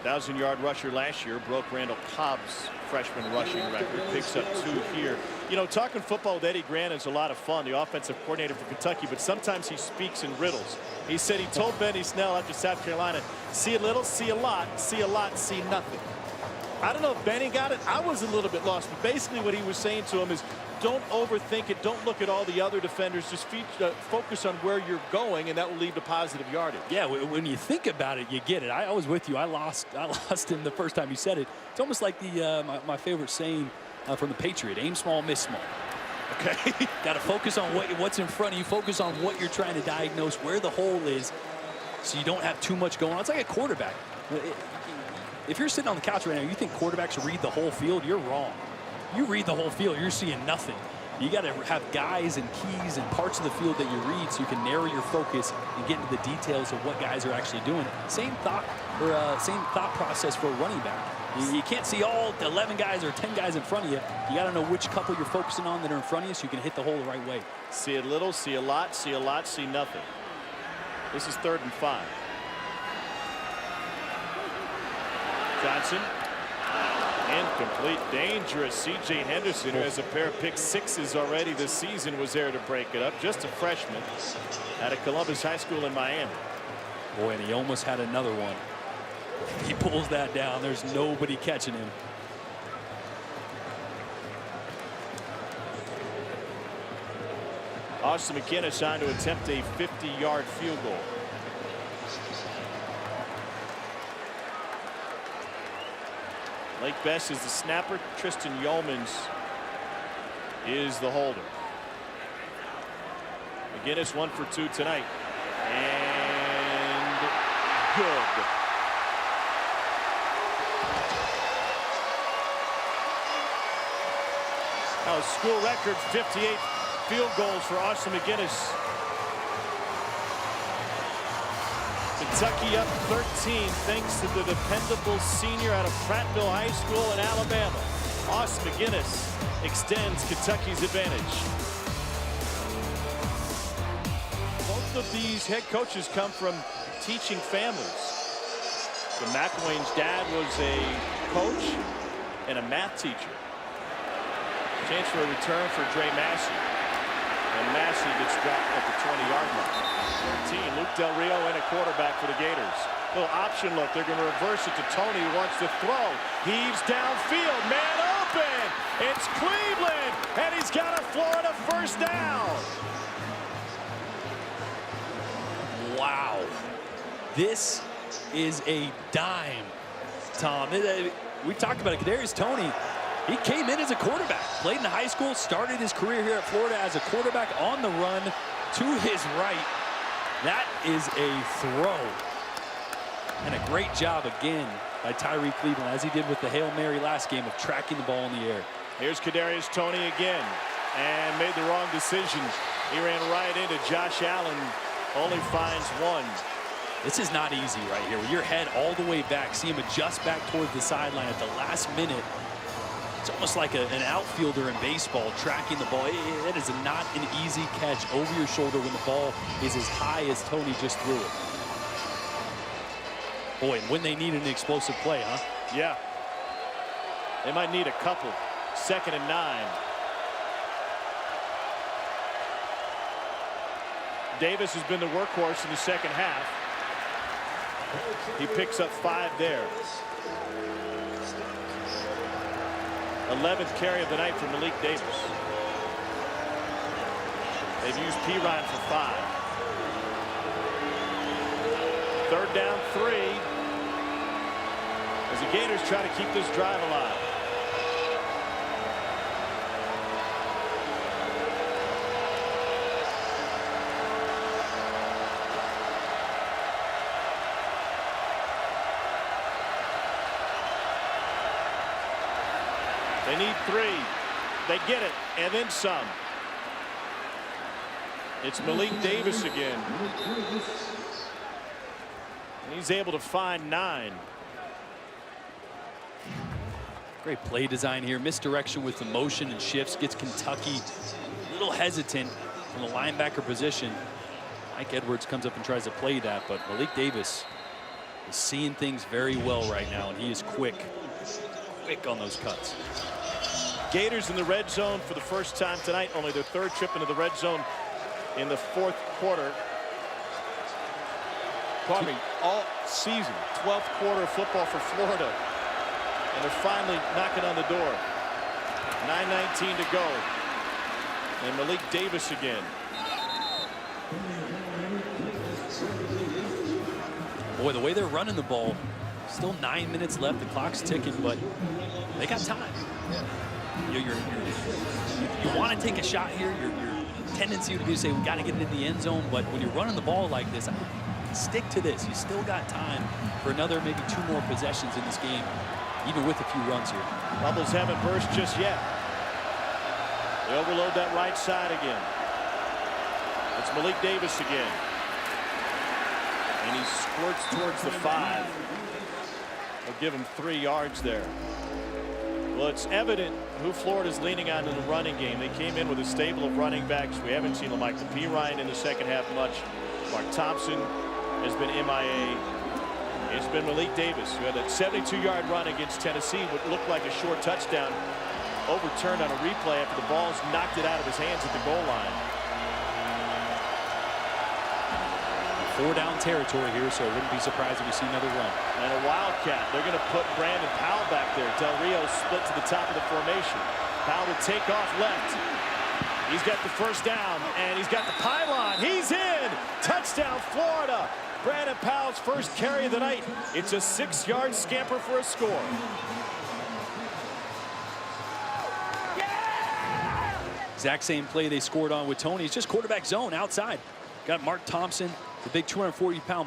1,000-yard rusher last year, broke Randall Cobb's freshman rushing record, picks up 2 here. You know, talking football with Eddie Grant is a lot of fun, the offensive coordinator for Kentucky, but sometimes he speaks in riddles. He said he told Benny Snell after South Carolina, see a little, see a lot, see nothing. I don't know if Benny got it. I was a little bit lost, but basically what he was saying to him is don't overthink it. Don't look at all the other defenders. Just focus on where you're going, and that will lead to positive yardage. Yeah, when you think about it, you get it. I was with you. I lost him the first time you said it. It's almost like the my favorite saying from the Patriot: aim small, miss small. Okay. Got to focus on what's in front of you. Focus on what you're trying to diagnose, where the hole is, so you don't have too much going on. It's like a quarterback. If you're sitting on the couch right now, you think quarterbacks read the whole field, you're wrong. You read the whole field, you're seeing nothing. You got to have guys and keys and parts of the field that you read so you can narrow your focus and get into the details of what guys are actually doing. Same thought process for a running back. You can't see all 11 guys or 10 guys in front of you. You got to know which couple you're focusing on that are in front of you so you can hit the hole the right way. See a little, see a lot, see nothing. This is 3rd and 5. Johnson. Incomplete, dangerous. C.J. Henderson, who has a pair of pick sixes already this season, was there to break it up. Just a freshman out of Columbus High School in Miami. Boy, and he almost had another one. He pulls that down. There's nobody catching him. Austin McKinnis trying to attempt a 50-yard field goal. Lake Best is the snapper. Tristan Yeomans is the holder. McGinnis 1 for 2 tonight. And good. Now school record 58 field goals for Austin McGinnis. Kentucky up 13 thanks to the dependable senior out of Prattville High School in Alabama. Austin McGinnis extends Kentucky's advantage. Both of these head coaches come from teaching families. The McElwain's dad was a coach and a math teacher. Chance for a return for Dre Massey. And Massey gets dropped at the 20-yard line. 13, Luke Del Rio in a quarterback for the Gators. Little option look. They're going to reverse it to Tony, who wants to throw. Heaves downfield. Man open. It's Cleveland. And he's got a Florida first down. Wow. This is a dime, Tom. We talked about it. Kadarius Toney, he came in as a quarterback. Played in high school. Started his career here at Florida as a quarterback on the run to his right. That is a throw. And a great job again by Tyree Cleveland, as he did with the Hail Mary last game, of tracking the ball in the air. Here's Kadarius Toney again, and made the wrong decision. He ran right into Josh Allen, only finds 1. This is not easy right here. With your head all the way back, see him adjust back towards the sideline at the last minute. It's almost like an outfielder in baseball tracking the ball. It is not an easy catch over your shoulder when the ball is as high as Toney just threw it. Boy, and when they need an explosive play, huh? Yeah. They might need a couple. 2nd and 9. Davis has been the workhorse in the second half. He picks up 5 there. 11th carry of the night for Malik Davis. They've used Perine for 5. 3rd down 3. As the Gators try to keep this drive alive. They need 3. They get it, and then some. It's Malik Davis again. And he's able to find 9. Great play design here. Misdirection with the motion and shifts. Gets Kentucky a little hesitant from the linebacker position. Mike Edwards comes up and tries to play that, but Malik Davis is seeing things very well right now, and he is quick on those cuts. Gators in the red zone for the first time tonight. Only their 3rd trip into the red zone in the 4th quarter. Pardon me, all season. 12th quarter of football for Florida. And they're finally knocking on the door. 9:19 to go. And Malik Davis again. Boy, the way they're running the ball, still 9 minutes left. The clock's ticking, but they got time. You want to take a shot here. Your tendency would be to say, we got to get it in the end zone. But when you're running the ball like this, stick to this. You still got time for another, maybe 2 more possessions in this game, even with a few runs here. Bubbles haven't burst just yet. They overload that right side again. It's Malik Davis again. And he squirts towards the 5. They'll give him 3 yards there. Well, it's evident who Florida's leaning on in the running game. They came in with a stable of running backs. We haven't seen Michael P. Ryan in the second half much. Mark Thompson has been MIA. It's been Malik Davis, who had a 72-yard run against Tennessee, what looked like a short touchdown, overturned on a replay after the ball's knocked it out of his hands at the goal line. 4-down territory here, so I wouldn't be surprised if we see another run. And a Wildcat. They're going to put Brandon Powell back there. Del Rio split to the top of the formation. Powell will take off left. He's got the first down, and he's got the pylon. He's in! Touchdown, Florida! Brandon Powell's first carry of the night. It's a 6-yard scamper for a score. Exact same play they scored on with Tony. It's just quarterback zone outside. Got Mark Thompson, the big 240-pound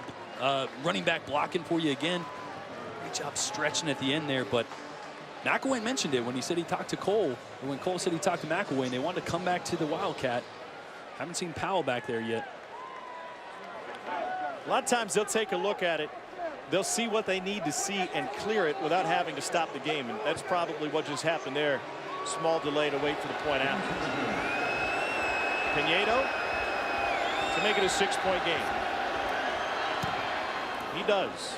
running back, blocking for you again. Great job stretching at the end there, but McElwain mentioned it when he said he talked to Cole, and when Cole said he talked to McElwain, they wanted to come back to the Wildcat. Haven't seen Powell back there yet. A lot of times they'll take a look at it. They'll see what they need to see and clear it without having to stop the game. And that's probably what just happened there. Small delay to wait for the point out. Pinedo to make it a 6-point game. He does.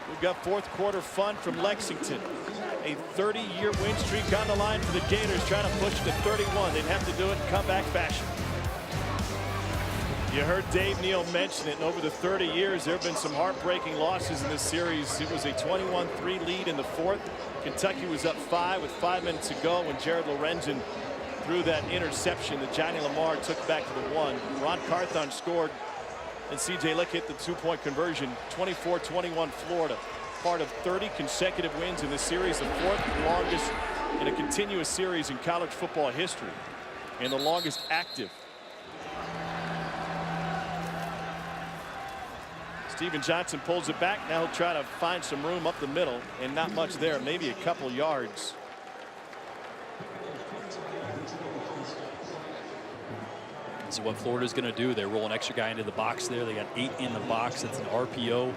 We've got 4th quarter fun from Lexington. A 30-year win streak on the line for the Gators, trying to push to 31. They'd have to do it in comeback fashion. You heard Dave Neal mention it, and over the 30 years, there have been some heartbreaking losses in this series. It was a 21-3 lead in the 4th. Kentucky was up 5 with 5 minutes to go when Jared Lorenzen threw that interception that Johnny Lamar took back to the 1. Ron Carthon scored, and C.J. Lick hit the 2-point conversion. 24-21 Florida. Part of 30 consecutive wins in this series, the 4th longest in a continuous series in college football history, and the longest active. Steven Johnson pulls it back. Now he'll try to find some room up the middle, and not much there, maybe a couple yards. This is what Florida's going to do. They roll an extra guy into the box there. They got 8 in the box. It's an RPO.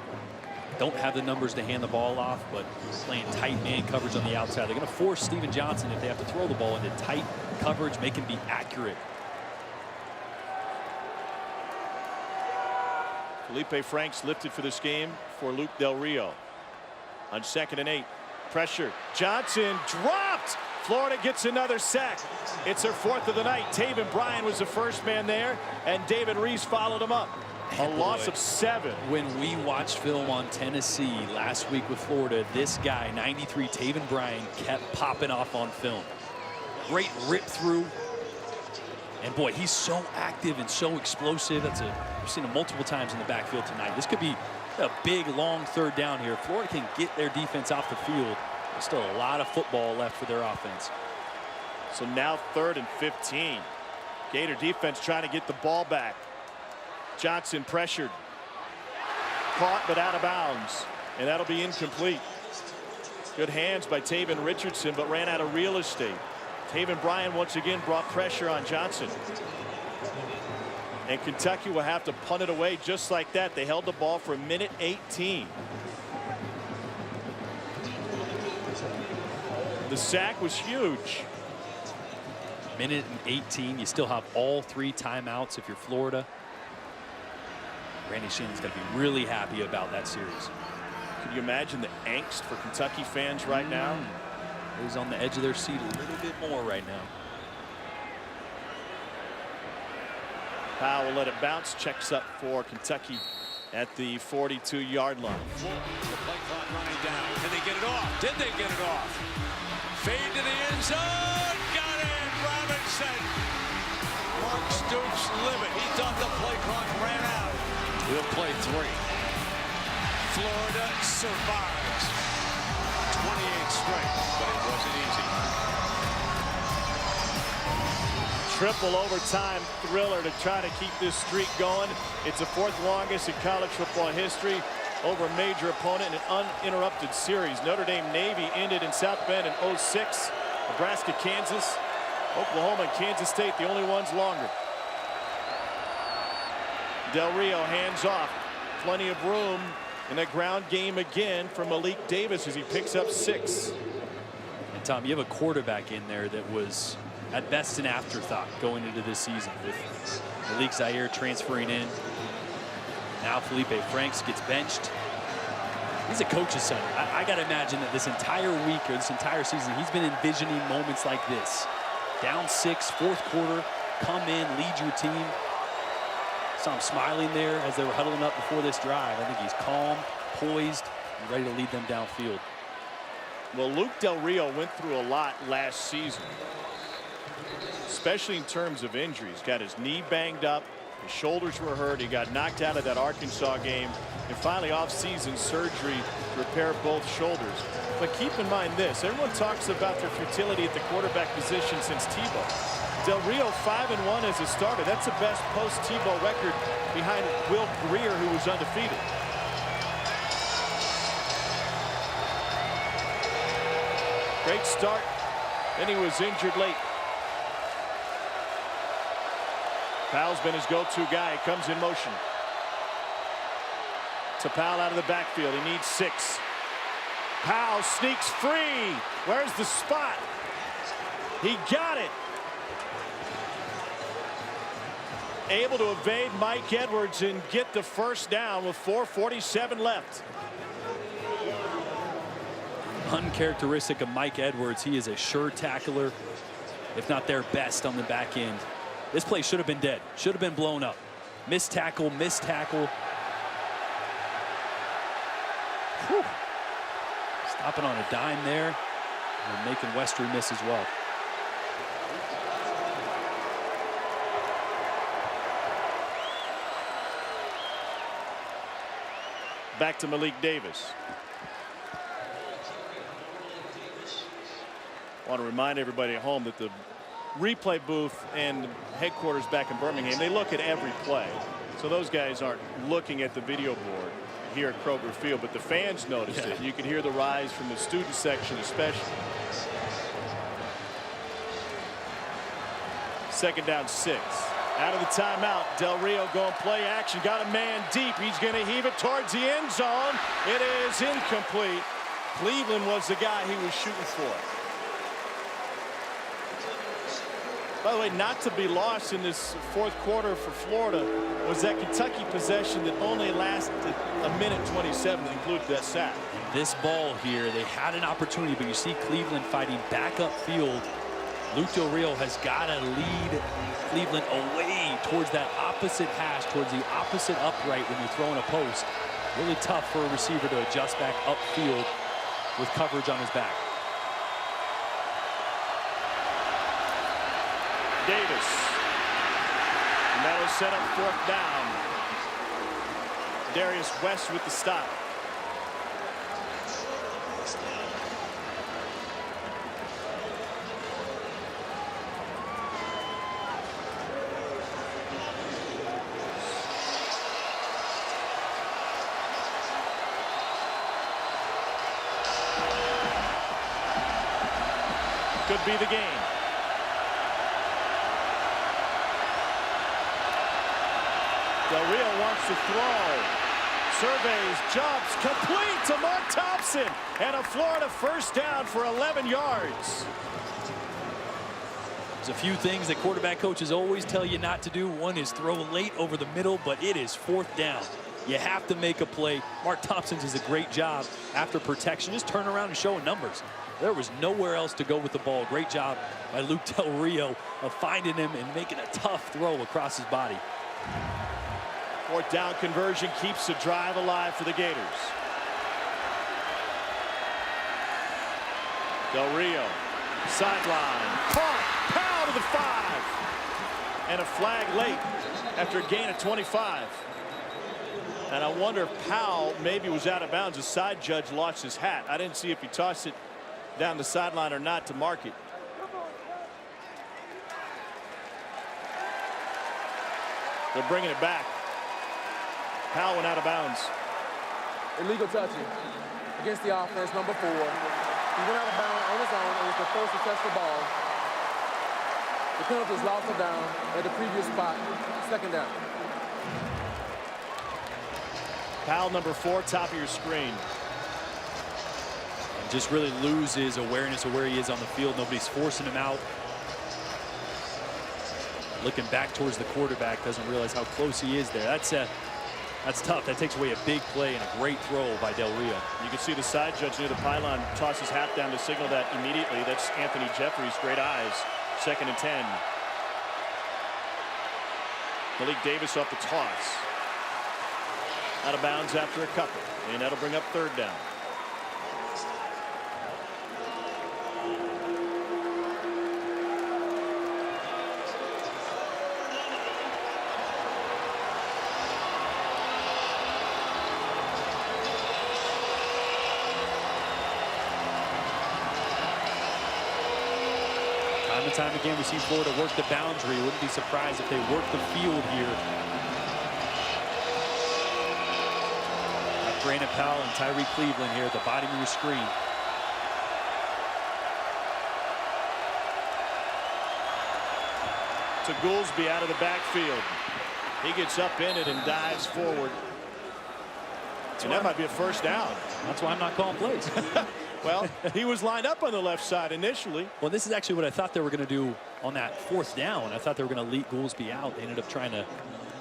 Don't have the numbers to hand the ball off, but playing tight man coverage on the outside. They're going to force Steven Johnson, if they have to throw the ball into tight coverage, make him be accurate. Felipe Franks lifted for this game for Luke Del Rio. On 2nd and 8. Pressure. Johnson dropped. Florida gets another sack. It's their 4th of the night. Taven Bryan was the first man there, and David Reese followed him up. A loss of 7. When we watched film on Tennessee last week with Florida, this guy, 93, Taven Bryan, kept popping off on film. Great rip through. And boy, he's so active and so explosive. We've seen him multiple times in the backfield tonight. This could be a big, long 3rd down here. Florida can get their defense off the field. There's still a lot of football left for their offense. So now 3rd and 15. Gator defense trying to get the ball back. Johnson pressured. Caught but out of bounds. And that'll be incomplete. Good hands by Taven Richardson, but ran out of real estate. Taven Bryan once again brought pressure on Johnson. And Kentucky will have to punt it away just like that. They held the ball for a minute 18. The sack was huge. Minute and 18. You still have all 3 timeouts if you're Florida. Randy Shannon's going to be really happy about that series. Can you imagine the angst for Kentucky fans right now? He's on the edge of their seat a little bit more right now. Powell will let it bounce. Checks up for Kentucky at the 42-yard line. The play clock running down. Can they get it off? Did they get it off? Fade to the end zone. Got it. Robinson. Mark Stoops limit. He thought the play clock ran out. We'll play 3. Florida survives. 28 straight, but it wasn't easy. Triple overtime thriller to try to keep this streak going. It's the 4th longest in college football history over a major opponent in an uninterrupted series. Notre Dame Navy ended in South Bend in 06. Nebraska, Kansas, Oklahoma, and Kansas State, the only ones longer. Del Rio hands off. Plenty of room in that ground game again for Malik Davis as he picks up 6. And Tom, you have a quarterback in there that was at best an afterthought going into this season with Malik Zaire transferring in. Now Felipe Franks gets benched. He's a coach's son. I got to imagine that this entire week or this entire season he's been envisioning moments like this. Down 6, 4th quarter, come in, lead your team. Saw him smiling there as they were huddling up before this drive. I think he's calm, poised, and ready to lead them downfield. Well, Luke Del Rio went through a lot last season, especially in terms of injuries. Got his knee banged up, his shoulders were hurt, he got knocked out of that Arkansas game, and finally off-season surgery to repair both shoulders. But keep in mind this, everyone talks about their futility at the quarterback position since Tebow. Del Rio 5-1 as a starter. That's the best post-Tebow record behind Will Greer, who was undefeated. Great start. Then he was injured late. Powell's been his go-to guy. He comes in motion. To Powell out of the backfield. He needs 6. Powell sneaks free. Where's the spot? He got it. Able to evade Mike Edwards and get the first down with 4:47 left. Uncharacteristic of Mike Edwards, he is a sure tackler, if not their best on the back end. This play should have been dead, should have been blown up. Missed tackle, missed tackle. Whew. Stopping on a dime there and making Westry miss as well. Back to Malik Davis. I want to remind everybody at home that the replay booth and headquarters back in Birmingham, they look at every play. So those guys aren't looking at the video board here at Kroger Field, but the fans noticed it. You can hear the rise from the student section especially. 2nd down 6. Out of the timeout, Del Rio going play action. Got a man deep. He's going to heave it towards the end zone. It is incomplete. Cleveland was the guy he was shooting for. By the way, not to be lost in this 4th quarter for Florida was that Kentucky possession that only lasted a minute 27, included that sack. This ball here, they had an opportunity, but you see Cleveland fighting back upfield. Luke Del Rio has got to lead Cleveland away towards that opposite hash, towards the opposite upright when you're throwing a post. Really tough for a receiver to adjust back upfield with coverage on his back. Davis. And that will set up 4th down. Darius West with the stop. Could be the game. Del Rio wants to throw. Surveys, jumps, complete to Mark Thompson. And a Florida first down for 11 yards. There's a few things that quarterback coaches always tell you not to do. One is throw late over the middle, but it is 4th down. You have to make a play. Mark Thompson does a great job after protection. Just turn around and show numbers. There was nowhere else to go with the ball. Great job by Luke Del Rio of finding him and making a tough throw across his body. 4th down conversion keeps the drive alive for the Gators. Del Rio, sideline, caught, Powell to the 5. And a flag late after a gain of 25. And I wonder if Powell maybe was out of bounds. The side judge lost his hat. I didn't see if he tossed it down the sideline or not to mark it. They're bringing it back. Powell went out of bounds. Illegal touching against the offense, number 4. He went out of bounds on his own and was the first to touch the ball. The penalty is lost down at the previous spot, 2nd down. Powell, number 4, top of your screen. And just really loses awareness of where he is on the field. Nobody's forcing him out. Looking back towards the quarterback, doesn't realize how close he is there. That's tough. That takes away a big play and a great throw by Del Rio. You can see the side judge near the pylon toss his hat down to signal that immediately. That's Anthony Jeffries. Great eyes. 2nd and 10. Malik Davis off the toss. Out of bounds after a couple. And that'll bring up 3rd down. Time and time again, we see Florida work the boundary. Wouldn't be surprised if they work the field here. Brandon Powell and Tyree Cleveland here at the bottom of your screen. To Goolsby out of the backfield. He gets up in it and dives forward. And that might be a first down. That's why I'm not calling plays. Well, he was lined up on the left side initially. Well, this is actually what I thought they were going to do on that 4th down. I thought they were going to lead Goolsby out. They ended up trying to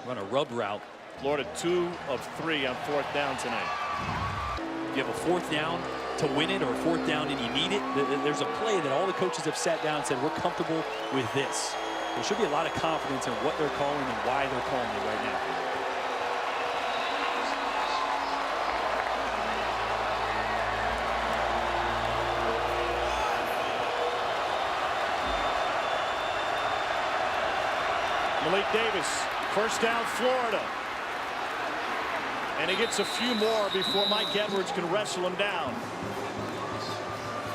run a rub route. Florida 2 of 3 on 4th down tonight. You have a 4th down to win it, or a 4th down and you need it. There's a play that all the coaches have sat down and said, we're comfortable with this. There should be a lot of confidence in what they're calling and why they're calling it right now. Malik Davis, first down Florida. And he gets a few more before Mike Edwards can wrestle him down.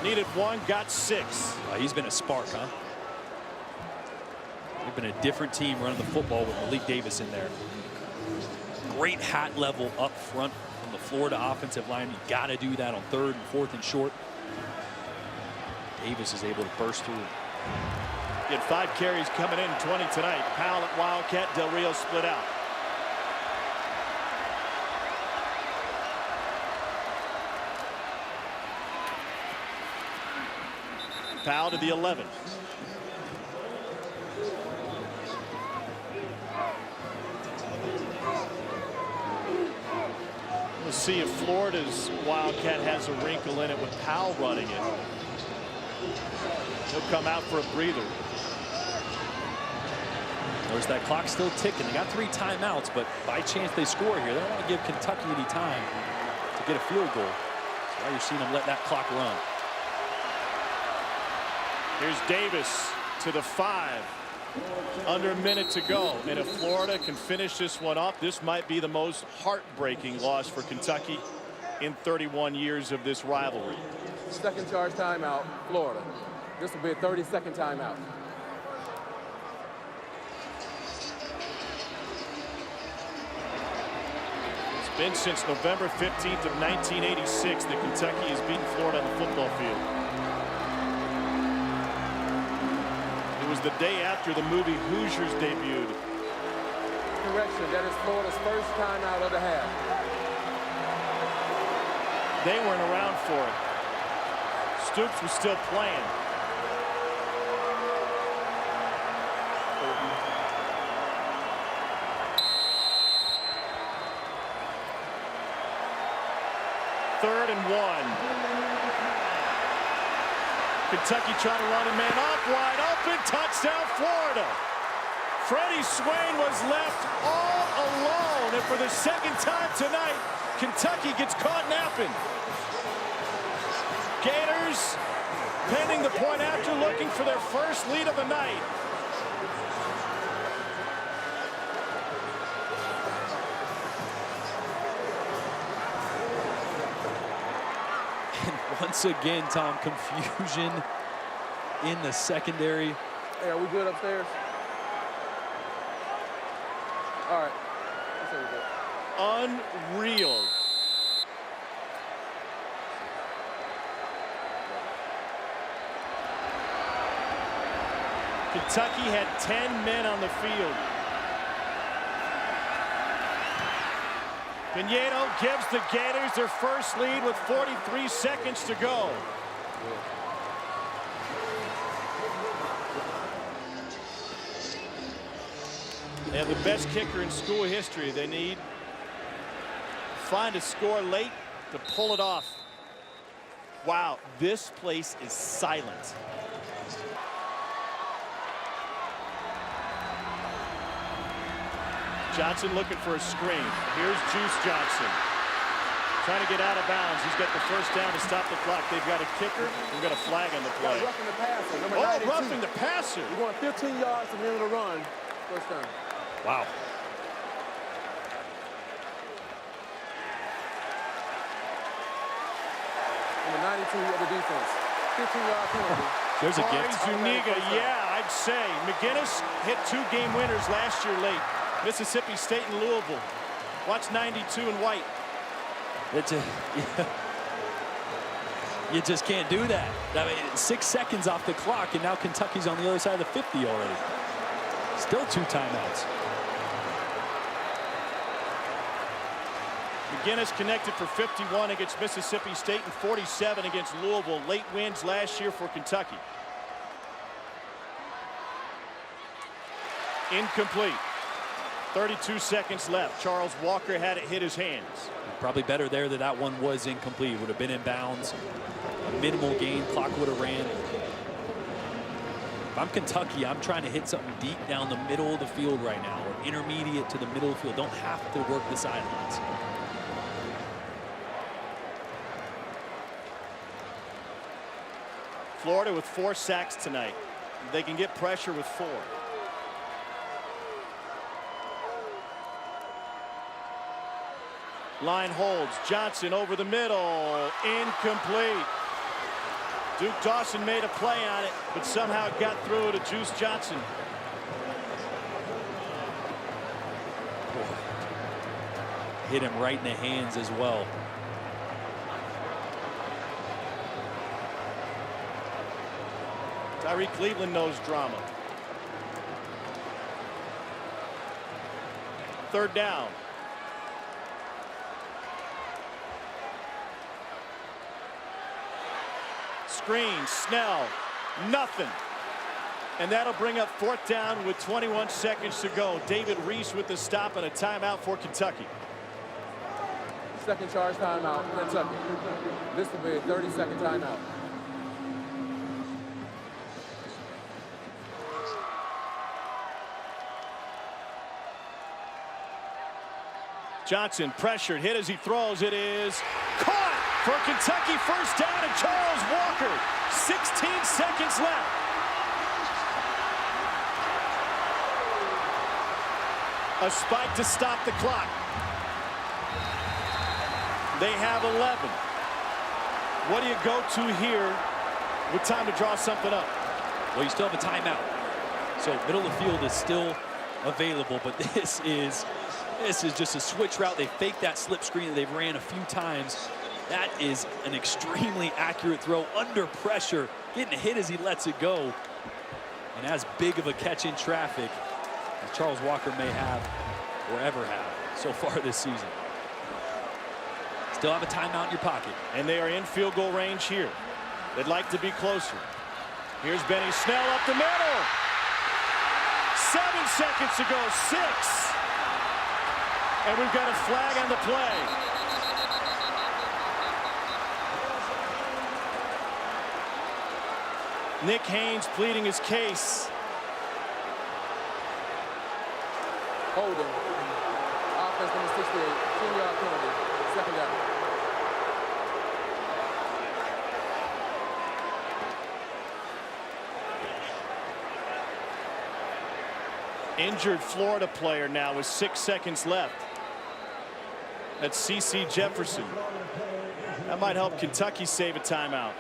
Needed 1, got 6. He's been a spark, huh? They've been a different team running the football with Malik Davis in there. Great hat level up front from the Florida offensive line. You got to do that on 3rd and 4th and short. Davis is able to burst through. He had 5 carries coming in, 20 tonight. Powell at Wildcat, Del Rio split out. Powell to the 11. We'll see if Florida's Wildcat has a wrinkle in it with Powell running it. He'll come out for a breather. Notice that clock's still ticking. They got 3 timeouts, but by chance they score here. They don't want to give Kentucky any time to get a field goal. That's why you're seeing them let that clock run. Here's Davis to the 5. Under a minute to go. And if Florida can finish this one up, this might be the most heartbreaking loss for Kentucky in 31 years of this rivalry. Second charge timeout, Florida. This will be a 30-second timeout. It's been since November 15th of 1986 that Kentucky has beaten Florida on the football field. It was the day after the movie Hoosiers debuted. correction. That is Florida's first timeout of the half. They weren't around for it. Stoops was still playing. Third and 1. Kentucky trying to run a man up, wide open, touchdown Florida. Freddie Swain was left all alone, and for the second time tonight, Kentucky gets caught napping. Gators pending the point after, looking for their first lead of the night. Once again, Tom, confusion in the secondary. Hey, are we good upstairs? All right. Let's say we're good. Unreal. Kentucky had 10 men on the field. Pinedo gives the Gators their first lead with 43 seconds to go. They have the best kicker in school history. They need to find a score late to pull it off. Wow, this place is silent. Johnson looking for a screen. Here's Juice Johnson. Trying to get out of bounds. He's got the first down to stop the clock. They've got a kicker. We've got a flag on the play. Roughing the passer, number Oh, 92. roughing the passer. You're going 15 yards to the end of the run. First down. Wow. Number 92 of the defense. 15-yard penalty. There's a gift. Zuniga, yeah, I'd say. McGinnis hit 2 game winners last year late. Mississippi State and Louisville. Watch 92 and white. It's a, you just can't do that. I mean, 6 seconds off the clock, and now Kentucky's on the other side of the 50 already. Still 2 timeouts. McGinnis connected for 51 against Mississippi State and 47 against Louisville. Late wins last year for Kentucky. Incomplete. 32 seconds left. Charles Walker had it hit his hands. Probably better there that that one was incomplete. It would have been in bounds. A minimal gain. Clock would have ran. If I'm Kentucky, I'm trying to hit something deep down the middle of the field right now, or intermediate to the middle of the field. Don't have to work the sidelines. Florida with 4 sacks tonight. They can get pressure with 4. Line holds. Johnson over the middle. Incomplete. Duke Dawson made a play on it, but somehow it got through to Juice Johnson. Hit him right in the hands as well. Tyree Cleveland knows drama. 3rd down. Screen, Snell, nothing. And that'll bring up 4th down with 21 seconds to go. David Reese with the stop and a timeout for Kentucky. Second charge timeout, Kentucky. This will be a 30-second timeout. Johnson pressured, hit as he throws. It is caught for Kentucky. First down and Charles Walker. 16 seconds left. A spike to stop the clock. They have 11. What do you go to here with time to draw something up? Well, you still have a timeout. So middle of the field is still available, but this is just a switch route. They faked that slip screen that they've ran a few times. That is an extremely accurate throw under pressure, getting hit as he lets it go. And as big of a catch in traffic as Charles Walker may have, or ever have so far this season. Still have a timeout in your pocket. And they are in field goal range here. They'd like to be closer. Here's Benny Snell up the middle. 7 seconds to go. 6. And we've got a flag on the play. Nick Haynes pleading his case. Holding. Offense number 68. 10-yard penalty. Second down. Injured Florida player now with 6 seconds left. That's C.C. Jefferson. That might help Kentucky save a timeout.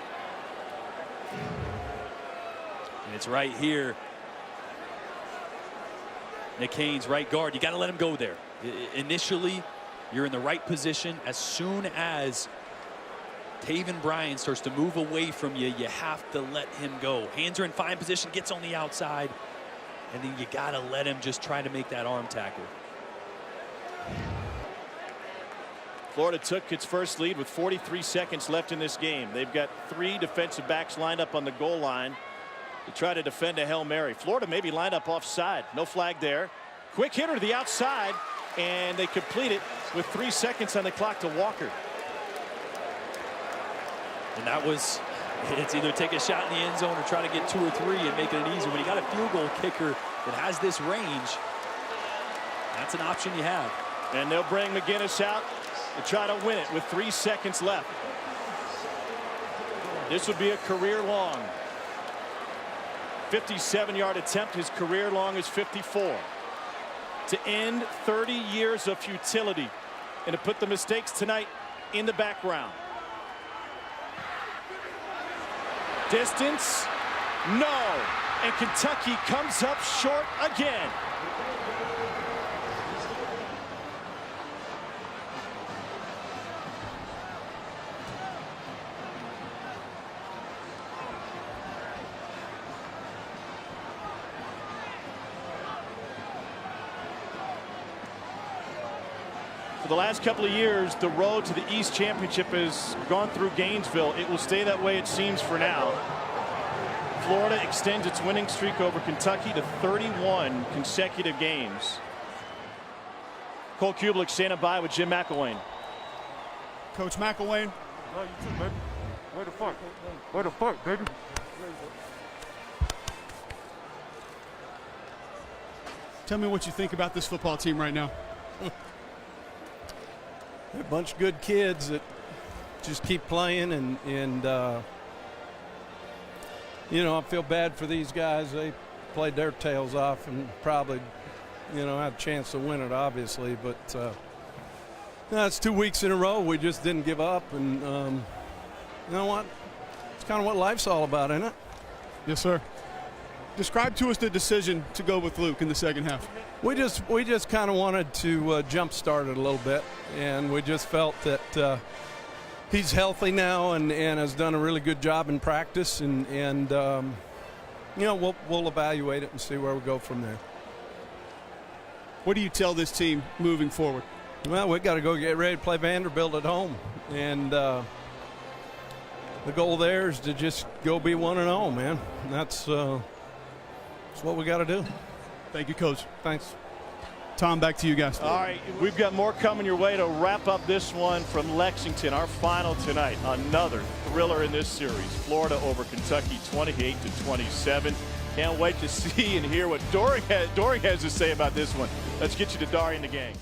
And it's right here. Nick Haynes, right guard. You got to let him go there. Initially, you're in the right position. As soon as Taven Bryan starts to move away from you, you have to let him go. Hands are in fine position, gets on the outside, and then you got to let him just try to make that arm tackle. Florida took its first lead with 43 seconds left in this game. They've got 3 defensive backs lined up on the goal line to try to defend a Hail Mary. Florida maybe lined up offside. No flag there. Quick hitter to the outside, and they complete it with 3 seconds on the clock to Walker. And that was, it's either take a shot in the end zone or try to get 2 or 3 and make it easy. When you got a field goal kicker that has this range, that's an option you have. And they'll bring McGinnis out to try to win it with 3 seconds left. This would be a career long. 57-yard attempt. His career long is 54. To end 30 years of futility and to put the mistakes tonight in the background. Distance, no. And Kentucky comes up short again. For the last couple of years, the road to the East Championship has gone through Gainesville. It will stay that way, it seems, for now. Florida extends its winning streak over Kentucky to 31 consecutive games. Cole Kublik standing by with Jim McElwain. Coach McElwain. Love you too, baby. Where the fuck? Where the fuck, baby? Tell me what you think about this football team right now. They're a bunch of good kids that just keep playing, and you know, I feel bad for these guys. They played their tails off and probably, you know, had a chance to win it, obviously. But it's 2 weeks in a row. We just didn't give up, and you know what? It's kind of what life's all about, isn't it? Yes, sir. Describe to us the decision to go with Luke in the second half. We just kind of wanted to jump start it a little bit, and we just felt that he's healthy now and has done a really good job in practice, and you know, we'll evaluate it and see where we go from there. What do you tell this team moving forward? Well, we got to go get ready to play Vanderbilt at home, and the goal there is to just go be 1-0, man. That's what we got to do. Thank you, Coach. Thanks. Tom, back to you guys. All right, we've got more coming your way to wrap up this one from Lexington. Our final tonight, another thriller in this series. Florida over Kentucky 28-27. Can't wait to see and hear what Doring has to say about this one. Let's get you to Dari and the gang.